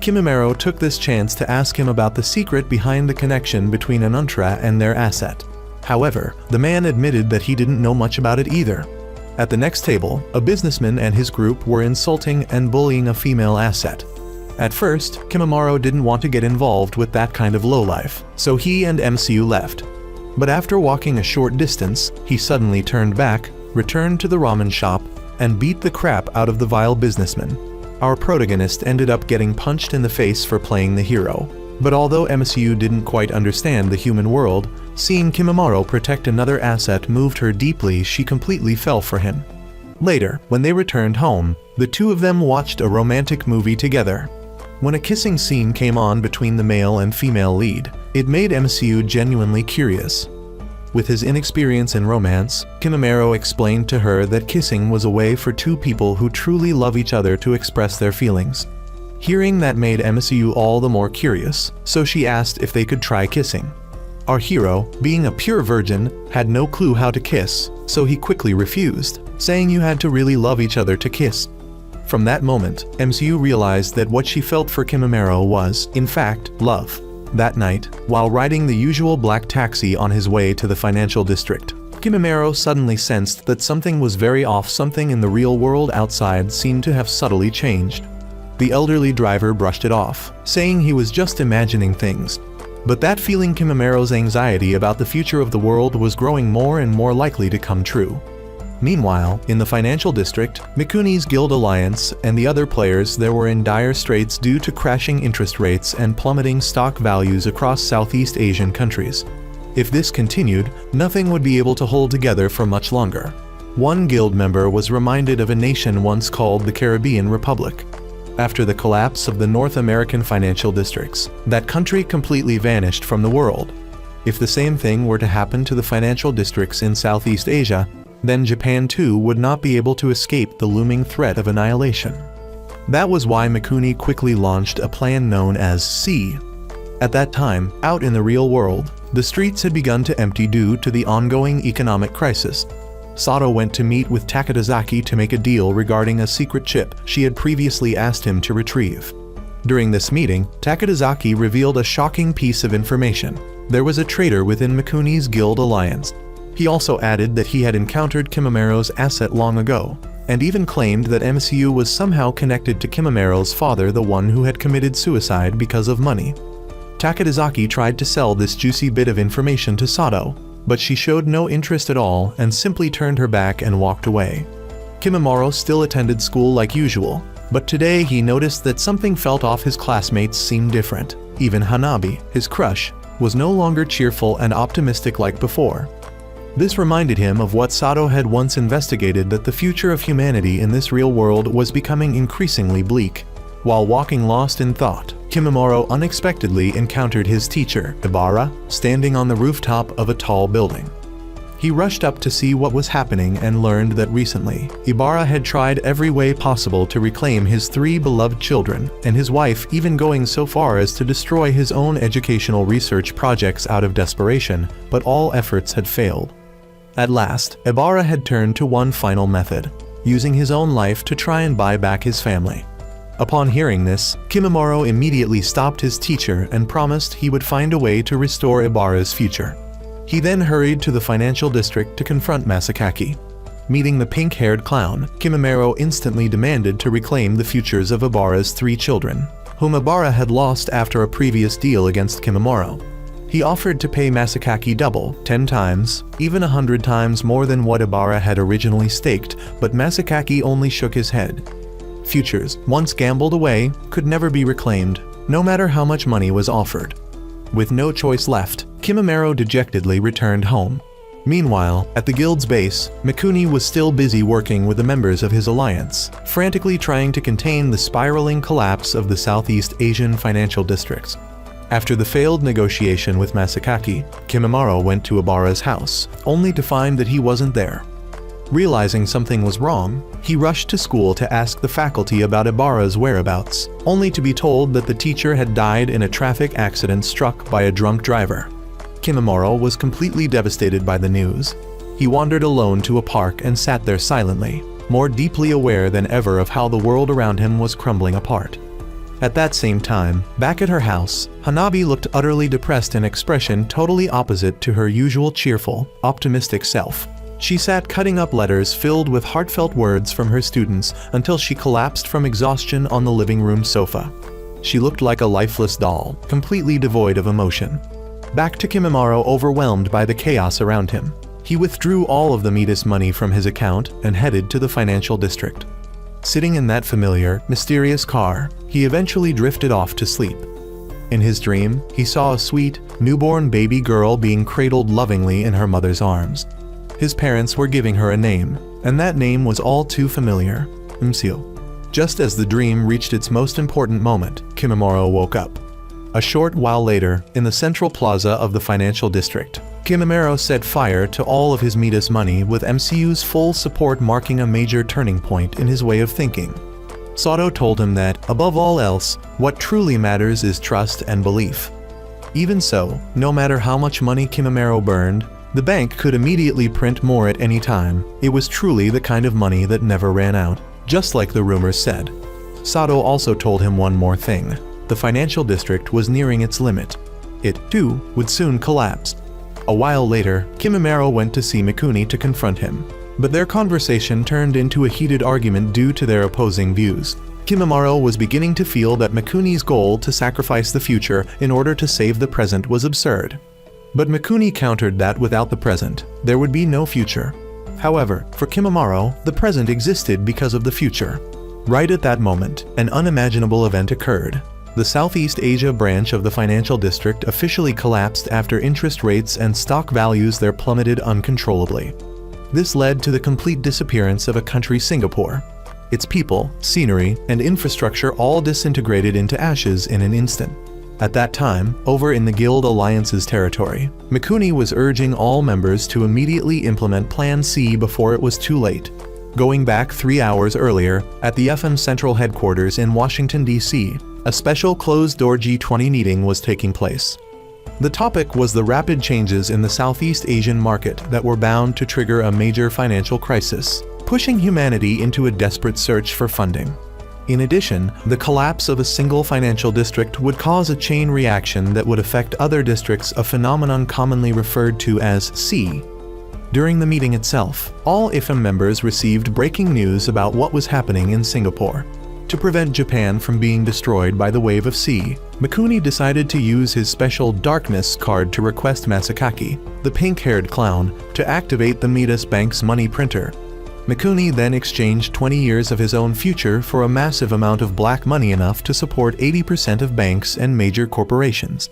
Kimimaro took this chance to ask him about the secret behind the connection between Anuntra and their asset. However, the man admitted that he didn't know much about it either. At the next table, a businessman and his group were insulting and bullying a female asset. At first, Kimimaro didn't want to get involved with that kind of lowlife, so he and MCU left. But after walking a short distance, he suddenly turned back, returned to the ramen shop, and beat the crap out of the vile businessman. Our protagonist ended up getting punched in the face for playing the hero. But although MCU didn't quite understand the human world, seeing Kimimaro protect another asset moved her deeply. She completely fell for him. Later, when they returned home, the two of them watched a romantic movie together. When a kissing scene came on between the male and female lead, it made MCU genuinely curious. With his inexperience in romance, Kimimaro explained to her that kissing was a way for two people who truly love each other to express their feelings. Hearing that made MCU all the more curious, so she asked if they could try kissing. Our hero, being a pure virgin, had no clue how to kiss, so he quickly refused, saying you had to really love each other to kiss. From that moment, MCU realized that what she felt for Kimimaro was, in fact, love. That night, while riding the usual black taxi on his way to the financial district, Kimimaro suddenly sensed that something was very off. Something in the real world outside seemed to have subtly changed. The elderly driver brushed it off, saying he was just imagining things. But that feeling, Kimimaro's anxiety about the future of the world, was growing more and more likely to come true. Meanwhile, in the financial district, Mikuni's guild alliance and the other players there were in dire straits due to crashing interest rates and plummeting stock values across Southeast Asian countries. If this continued, nothing would be able to hold together for much longer. One guild member was reminded of a nation once called the Caribbean Republic. After the collapse of the North American financial districts, that country completely vanished from the world. If the same thing were to happen to the financial districts in Southeast Asia, then Japan too would not be able to escape the looming threat of annihilation. That was why Mikuni quickly launched a plan known as C. At that time, out in the real world, the streets had begun to empty due to the ongoing economic crisis. Sato went to meet with Takadazaki to make a deal regarding a secret chip she had previously asked him to retrieve. During this meeting, Takadazaki revealed a shocking piece of information. There was a traitor within Mikuni's guild alliance. He also added that he had encountered Kimimaro's asset long ago, and even claimed that MCU was somehow connected to Kimimaro's father, the one who had committed suicide because of money. Takadazaki tried to sell this juicy bit of information to Sato, but she showed no interest at all and simply turned her back and walked away. Kimimaro still attended school like usual, but today he noticed that something felt off. His classmates seemed different. Even Hanabi, his crush, was no longer cheerful and optimistic like before. This reminded him of what Sato had once investigated, that the future of humanity in this real world was becoming increasingly bleak. While walking lost in thought, Kimimaro unexpectedly encountered his teacher, Ibara, standing on the rooftop of a tall building. He rushed up to see what was happening and learned that recently, Ibara had tried every way possible to reclaim his 3 beloved children, and his wife, even going so far as to destroy his own educational research projects out of desperation, but all efforts had failed. At last, Ibara had turned to one final method, using his own life to try and buy back his family. Upon hearing this, Kimimaro immediately stopped his teacher and promised he would find a way to restore Ibara's future. He then hurried to the financial district to confront Masakaki. Meeting the pink-haired clown, Kimimaro instantly demanded to reclaim the futures of Ibara's 3 children, whom Ibara had lost after a previous deal against Kimimaro. He offered to pay Masakaki double, 10 times, even 100 times more than what Ibara had originally staked, but Masakaki only shook his head. Futures, once gambled away, could never be reclaimed, no matter how much money was offered. With no choice left, Kimimaro dejectedly returned home. Meanwhile, at the guild's base, Mikuni was still busy working with the members of his alliance, frantically trying to contain the spiraling collapse of the Southeast Asian financial districts. After the failed negotiation with Masakaki, Kimimaro went to Ibara's house, only to find that he wasn't there. Realizing something was wrong, he rushed to school to ask the faculty about Ibara's whereabouts, only to be told that the teacher had died in a traffic accident struck by a drunk driver. Kimimaro was completely devastated by the news. He wandered alone to a park and sat there silently, more deeply aware than ever of how the world around him was crumbling apart. At that same time, back at her house, Hanabi looked utterly depressed, an expression totally opposite to her usual cheerful, optimistic self. She sat cutting up letters filled with heartfelt words from her students until she collapsed from exhaustion on the living room sofa. She looked like a lifeless doll, completely devoid of emotion. Back to Kimimaro, overwhelmed by the chaos around him. He withdrew all of the Midas money from his account and headed to the financial district. Sitting in that familiar, mysterious car, he eventually drifted off to sleep. In his dream, he saw a sweet, newborn baby girl being cradled lovingly in her mother's arms. His parents were giving her a name, and that name was all too familiar, Mseo. Just as the dream reached its most important moment, Kimimaro woke up. A short while later, in the central plaza of the financial district, Kimimaro set fire to all of his Midas money, with MCU's full support marking a major turning point in his way of thinking. Sato told him that, above all else, what truly matters is trust and belief. Even so, no matter how much money Kimimaro burned, the bank could immediately print more at any time. It was truly the kind of money that never ran out, just like the rumors said. Sato also told him one more thing. The financial district was nearing its limit. It, too, would soon collapse. A while later, Kimimaro went to see Mikuni to confront him. But their conversation turned into a heated argument due to their opposing views. Kimimaro was beginning to feel that Mikuni's goal to sacrifice the future in order to save the present was absurd. But Mikuni countered that without the present, there would be no future. However, for Kimimaro, the present existed because of the future. Right at that moment, an unimaginable event occurred. The Southeast Asia branch of the financial district officially collapsed after interest rates and stock values there plummeted uncontrollably. This led to the complete disappearance of a country, Singapore. Its people, scenery, and infrastructure all disintegrated into ashes in an instant. At that time, over in the Guild Alliance's territory, Mikuni was urging all members to immediately implement Plan C before it was too late. Going back 3 hours earlier, at the FM Central Headquarters in Washington, D.C., a special closed-door G20 meeting was taking place. The topic was the rapid changes in the Southeast Asian market that were bound to trigger a major financial crisis, pushing humanity into a desperate search for funding. In addition, the collapse of a single financial district would cause a chain reaction that would affect other districts, a phenomenon commonly referred to as C. During the meeting itself, all IFM members received breaking news about what was happening in Singapore. To prevent Japan from being destroyed by the wave of C, Mikuni decided to use his special Darkness card to request Masakaki, the pink-haired clown, to activate the Midas Bank's money printer. Mikuni then exchanged 20 years of his own future for a massive amount of black money, enough to support 80% of banks and major corporations.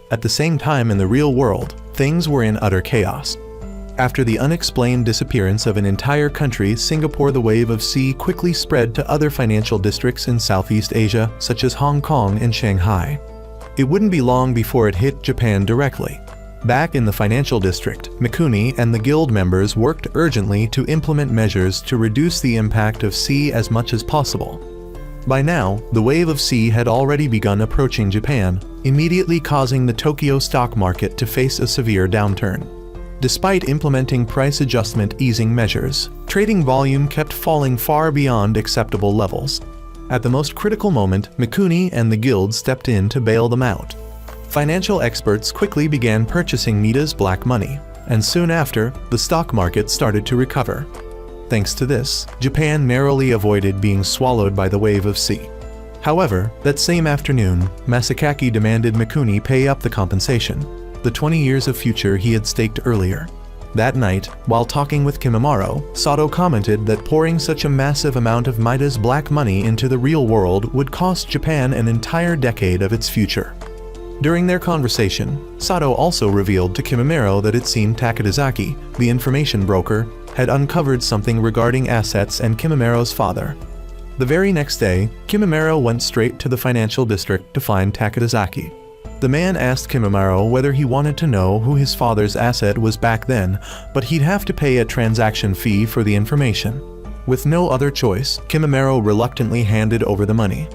At the same time, in the real world, things were in utter chaos. After the unexplained disappearance of an entire country, Singapore, the wave of C quickly spread to other financial districts in Southeast Asia, such as Hong Kong and Shanghai. It wouldn't be long before it hit Japan directly. Back in the financial district, Mikuni and the guild members worked urgently to implement measures to reduce the impact of C as much as possible. By now, the wave of C had already begun approaching Japan, immediately causing the Tokyo stock market to face a severe downturn. Despite implementing price adjustment easing measures, trading volume kept falling far beyond acceptable levels. At the most critical moment, Mikuni and the guild stepped in to bail them out. Financial experts quickly began purchasing Midas black money, and soon after, the stock market started to recover. Thanks to this, Japan narrowly avoided being swallowed by the wave of C. However, that same afternoon, Masakaki demanded Mikuni pay up the compensation, the 20 years of future he had staked earlier. That night, while talking with Kimimaro, Sato commented that pouring such a massive amount of Midas black money into the real world would cost Japan an entire decade of its future. During their conversation, Sato also revealed to Kimimaro that it seemed Takadazaki, the information broker, had uncovered something regarding assets and Kimimaro's father. The very next day, Kimimaro went straight to the financial district to find Takadazaki. The man asked Kimimaro whether he wanted to know who his father's asset was back then, but he'd have to pay a transaction fee for the information. With no other choice, Kimimaro reluctantly handed over the money.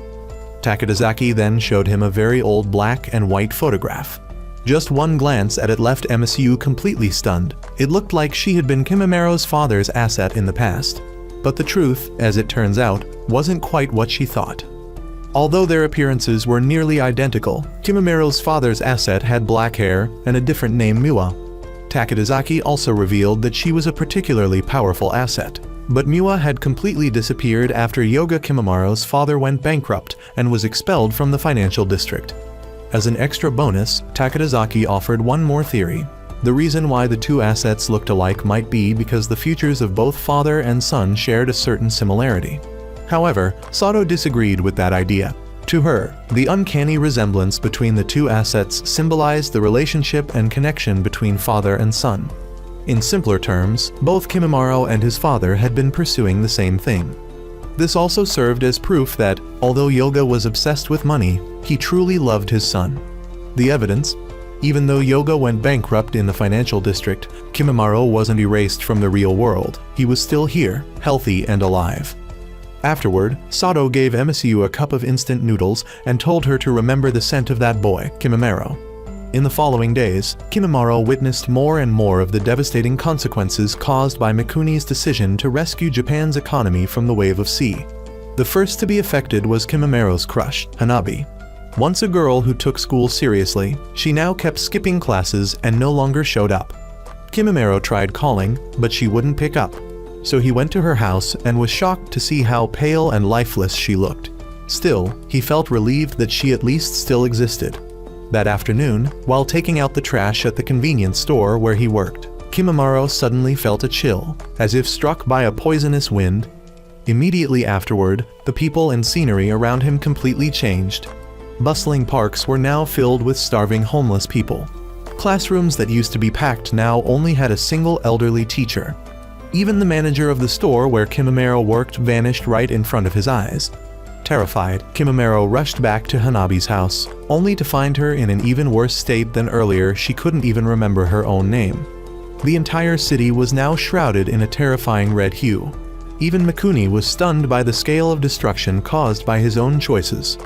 Takadazaki then showed him a very old black and white photograph. Just one glance at it left MSU completely stunned. It looked like she had been Kimimaro's father's asset in the past. But the truth, as it turns out, wasn't quite what she thought. Although their appearances were nearly identical, Kimamero's father's asset had black hair and a different name, Miwa. Takadazaki also revealed that she was a particularly powerful asset. But Miwa had completely disappeared after Yoga Kimamaro's father went bankrupt and was expelled from the financial district. As an extra bonus, Takadazaki offered one more theory. The reason why the two assets looked alike might be because the futures of both father and son shared a certain similarity. However, Sato disagreed with that idea. To her, the uncanny resemblance between the two assets symbolized the relationship and connection between father and son. In simpler terms, both Kimamaro and his father had been pursuing the same thing. This also served as proof that, although Yoga was obsessed with money, he truly loved his son. The evidence? Even though Yoga went bankrupt in the financial district, Kimamaro wasn't erased from the real world. He was still here, healthy and alive. Afterward, Sato gave MSU a cup of instant noodles and told her to remember the scent of that boy, Kimamaro. In the following days, Kimamaro witnessed more and more of the devastating consequences caused by Mikuni's decision to rescue Japan's economy from the wave of sea. The first to be affected was Kimamaro's crush, Hanabi. Once a girl who took school seriously, she now kept skipping classes and no longer showed up. Kimamaro tried calling, but she wouldn't pick up. So he went to her house and was shocked to see how pale and lifeless she looked. Still, he felt relieved that she at least still existed. That afternoon, while taking out the trash at the convenience store where he worked, Kimamaro suddenly felt a chill, as if struck by a poisonous wind. Immediately afterward, the people and scenery around him completely changed. Bustling parks were now filled with starving homeless people. Classrooms that used to be packed now only had a single elderly teacher. Even the manager of the store where Kimamaro worked vanished right in front of his eyes. Terrified, Kimamaro rushed back to Hanabi's house, only to find her in an even worse state than earlier. She couldn't even remember her own name. The entire city was now shrouded in a terrifying red hue. Even Mikuni was stunned by the scale of destruction caused by his own choices.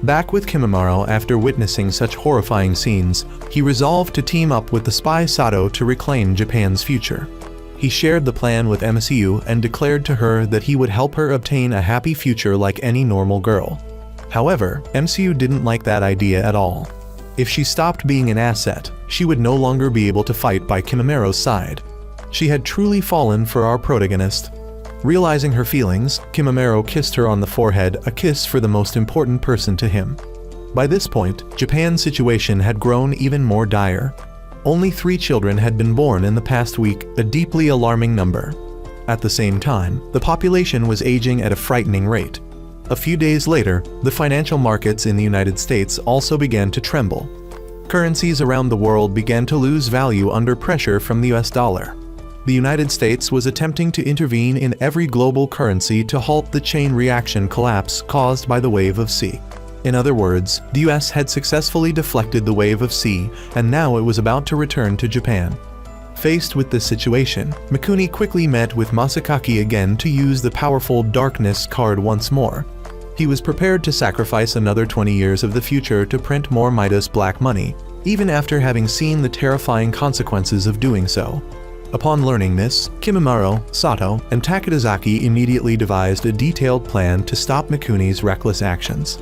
Back with Kimamaro after witnessing such horrifying scenes, he resolved to team up with the spy Sato to reclaim Japan's future. He shared the plan with MSU and declared to her that he would help her obtain a happy future like any normal girl. However, MSU didn't like that idea at all. If she stopped being an asset, she would no longer be able to fight by Kimamaro's side. She had truly fallen for our protagonist. Realizing her feelings, Kimamaro kissed her on the forehead, a kiss for the most important person to him. By this point, Japan's situation had grown even more dire. Only 3 children had been born in the past week, a deeply alarming number. At the same time, the population was aging at a frightening rate. A few days later, the financial markets in the United States also began to tremble. Currencies around the world began to lose value under pressure from the US dollar. The United States was attempting to intervene in every global currency to halt the chain reaction collapse caused by the wave of C. In other words, the US had successfully deflected the wave of C, and now it was about to return to Japan. Faced with this situation, Mikuni quickly met with Masakaki again to use the powerful Darkness card once more. He was prepared to sacrifice another 20 years of the future to print more Midas black money, even after having seen the terrifying consequences of doing so. Upon learning this, Kimamaro, Sato, and Takadazaki immediately devised a detailed plan to stop Mikuni's reckless actions.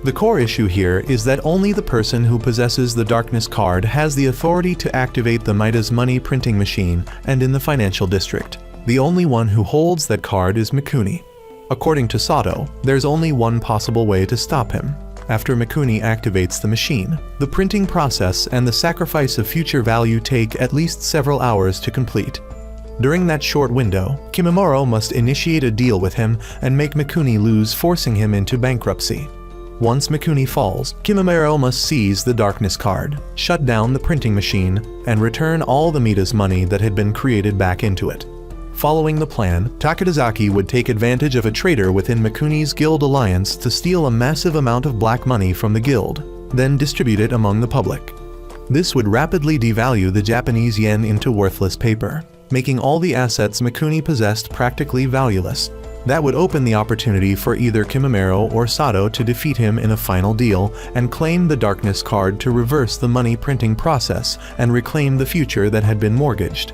The core issue here is that only the person who possesses the Darkness card has the authority to activate the Midas money printing machine, and in the financial district, the only one who holds that card is Mikuni. According to Sato, there's only one possible way to stop him. After Mikuni activates the machine, the printing process and the sacrifice of future value take at least several hours to complete. During that short window, Kimamaro must initiate a deal with him and make Mikuni lose, forcing him into bankruptcy. Once Mikuni falls, Kimamaro must seize the Darkness card, shut down the printing machine, and return all the Midas money that had been created back into it. Following the plan, Takadazaki would take advantage of a traitor within Mikuni's guild alliance to steal a massive amount of black money from the guild, then distribute it among the public. This would rapidly devalue the Japanese yen into worthless paper, making all the assets Mikuni possessed practically valueless. That would open the opportunity for either Kimamaro or Sato to defeat him in a final deal and claim the Darkness card to reverse the money printing process and reclaim the future that had been mortgaged.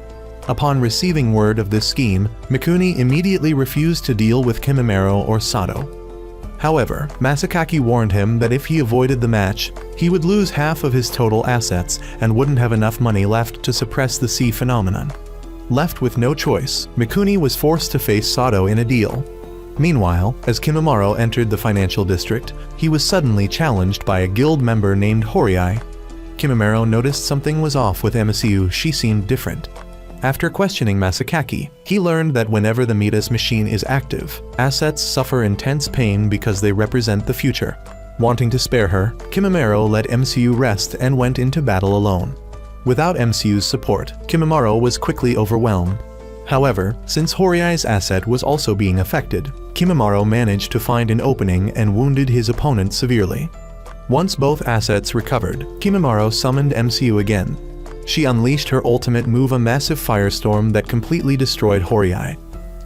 Upon receiving word of this scheme, Mikuni immediately refused to deal with Kimamaro or Sato. However, Masakaki warned him that if he avoided the match, he would lose half of his total assets and wouldn't have enough money left to suppress the sea phenomenon. Left with no choice, Mikuni was forced to face Sato in a deal. Meanwhile, as Kimimaro entered the financial district, he was suddenly challenged by a guild member named Horiai. Kimimaro noticed something was off with MCU. She seemed different. After questioning Masakaki, he learned that whenever the Midas machine is active, assets suffer intense pain because they represent the future. Wanting to spare her, Kimimaro let MCU rest and went into battle alone. Without MCU's support, Kimimaro was quickly overwhelmed. However, since Horiai's asset was also being affected, Kimimaro managed to find an opening and wounded his opponent severely. Once both assets recovered, Kimimaro summoned MCU again. She unleashed her ultimate move, a massive firestorm that completely destroyed Horiai.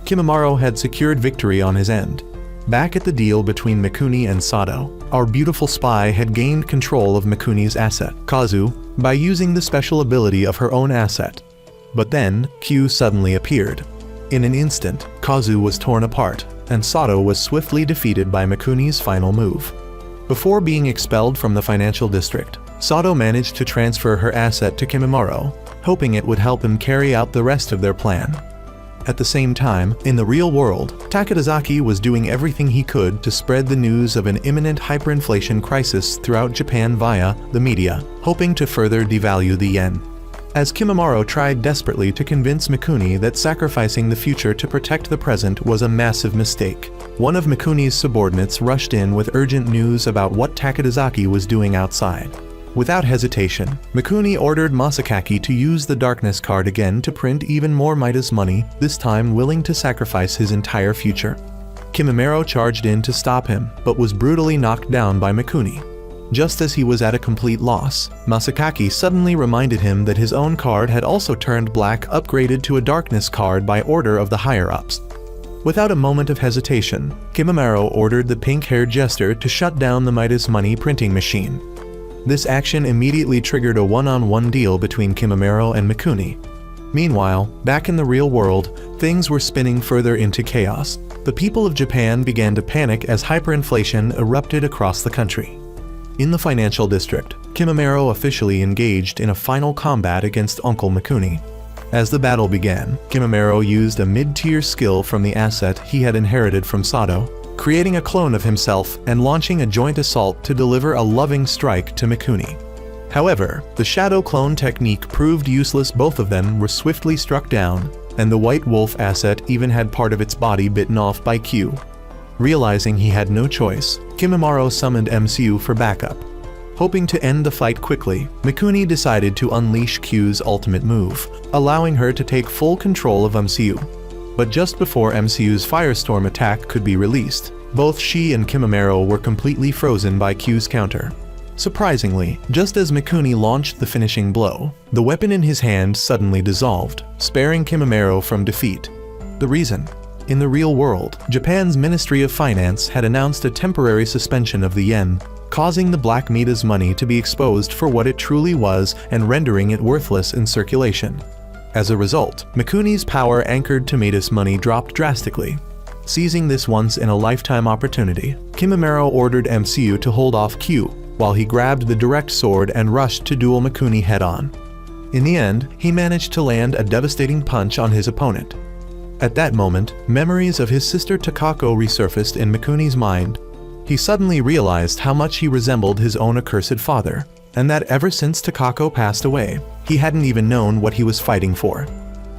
Kimimaro had secured victory on his end. Back at the deal between Mikuni and Sato, our beautiful spy had gained control of Mikuni's asset, Kazu, by using the special ability of her own asset. But then, Q suddenly appeared. In an instant, Kazu was torn apart, and Sato was swiftly defeated by Mikuni's final move. Before being expelled from the financial district, Sato managed to transfer her asset to Kimimaro, hoping it would help him carry out the rest of their plan. At the same time, in the real world, Takadazaki was doing everything he could to spread the news of an imminent hyperinflation crisis throughout Japan via the media, hoping to further devalue the yen. As Kimimaro tried desperately to convince Mikuni that sacrificing the future to protect the present was a massive mistake, one of Mikuni's subordinates rushed in with urgent news about what Takadazaki was doing outside. Without hesitation, Mikuni ordered Masakaki to use the darkness card again to print even more Midas money, this time willing to sacrifice his entire future. Kimimaro charged in to stop him, but was brutally knocked down by Mikuni. Just as he was at a complete loss, Masakaki suddenly reminded him that his own card had also turned black, upgraded to a darkness card by order of the higher-ups. Without a moment of hesitation, Kimimaro ordered the pink-haired jester to shut down the Midas money printing machine. This action immediately triggered a one-on-one deal between Kimimaro and Mikuni. Meanwhile, back in the real world, things were spinning further into chaos. The people of Japan began to panic as hyperinflation erupted across the country. In the financial district, Kimimaro officially engaged in a final combat against Uncle Mikuni. As the battle began, Kimimaro used a mid-tier skill from the asset he had inherited from Sato, creating a clone of himself and launching a joint assault to deliver a loving strike to Mikuni. However, the shadow clone technique proved useless. Both of them were swiftly struck down, and the white wolf asset even had part of its body bitten off by Q. Realizing he had no choice, Kimimaro summoned MCU for backup. Hoping to end the fight quickly, Mikuni decided to unleash Q's ultimate move, allowing her to take full control of MCU. But just before MCU's firestorm attack could be released, both she and Kimimaro were completely frozen by Q's counter. Surprisingly, just as Mikuni launched the finishing blow, the weapon in his hand suddenly dissolved, sparing Kimimaro from defeat. The reason? In the real world, Japan's Ministry of Finance had announced a temporary suspension of the yen, causing the black Midas money to be exposed for what it truly was and rendering it worthless in circulation. As a result, Mikuni's power anchored to Midas money dropped drastically. Seizing this once-in-a-lifetime opportunity, Kimimaro ordered MCU to hold off Q, while he grabbed the direct sword and rushed to duel Mikuni head-on. In the end, he managed to land a devastating punch on his opponent. At that moment, memories of his sister Takako resurfaced in Mikuni's mind. He suddenly realized how much he resembled his own accursed father, and that ever since Takako passed away, he hadn't even known what he was fighting for.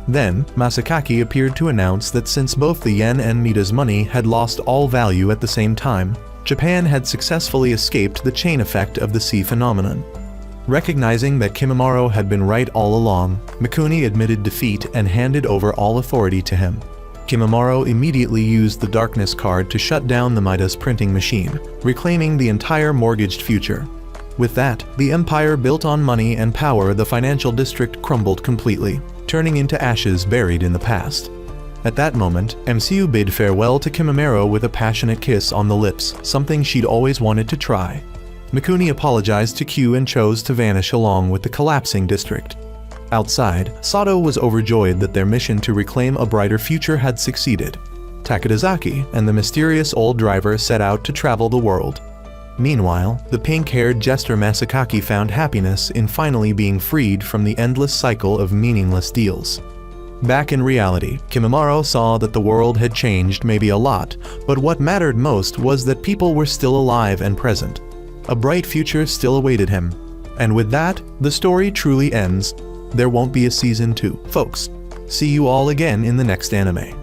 Then, Masakaki appeared to announce that since both the yen and Midas money had lost all value at the same time, Japan had successfully escaped the chain effect of the sea phenomenon. Recognizing that Kimimaro had been right all along, Mikuni admitted defeat and handed over all authority to him. Kimimaro immediately used the darkness card to shut down the Midas printing machine, reclaiming the entire mortgaged future. With that, the empire built on money and power, the financial district crumbled completely, turning into ashes buried in the past. At that moment, MCU bid farewell to Kimimaro with a passionate kiss on the lips, something she'd always wanted to try. Mikuni apologized to Q and chose to vanish along with the collapsing district. Outside, Sato was overjoyed that their mission to reclaim a brighter future had succeeded. Takadazaki and the mysterious old driver set out to travel the world. Meanwhile, the pink-haired jester Masakaki found happiness in finally being freed from the endless cycle of meaningless deals. Back in reality, Kimimaro saw that the world had changed maybe a lot, but what mattered most was that people were still alive and present. A bright future still awaited him. And with that, the story truly ends. There won't be a season 2, folks. See you all again in the next anime.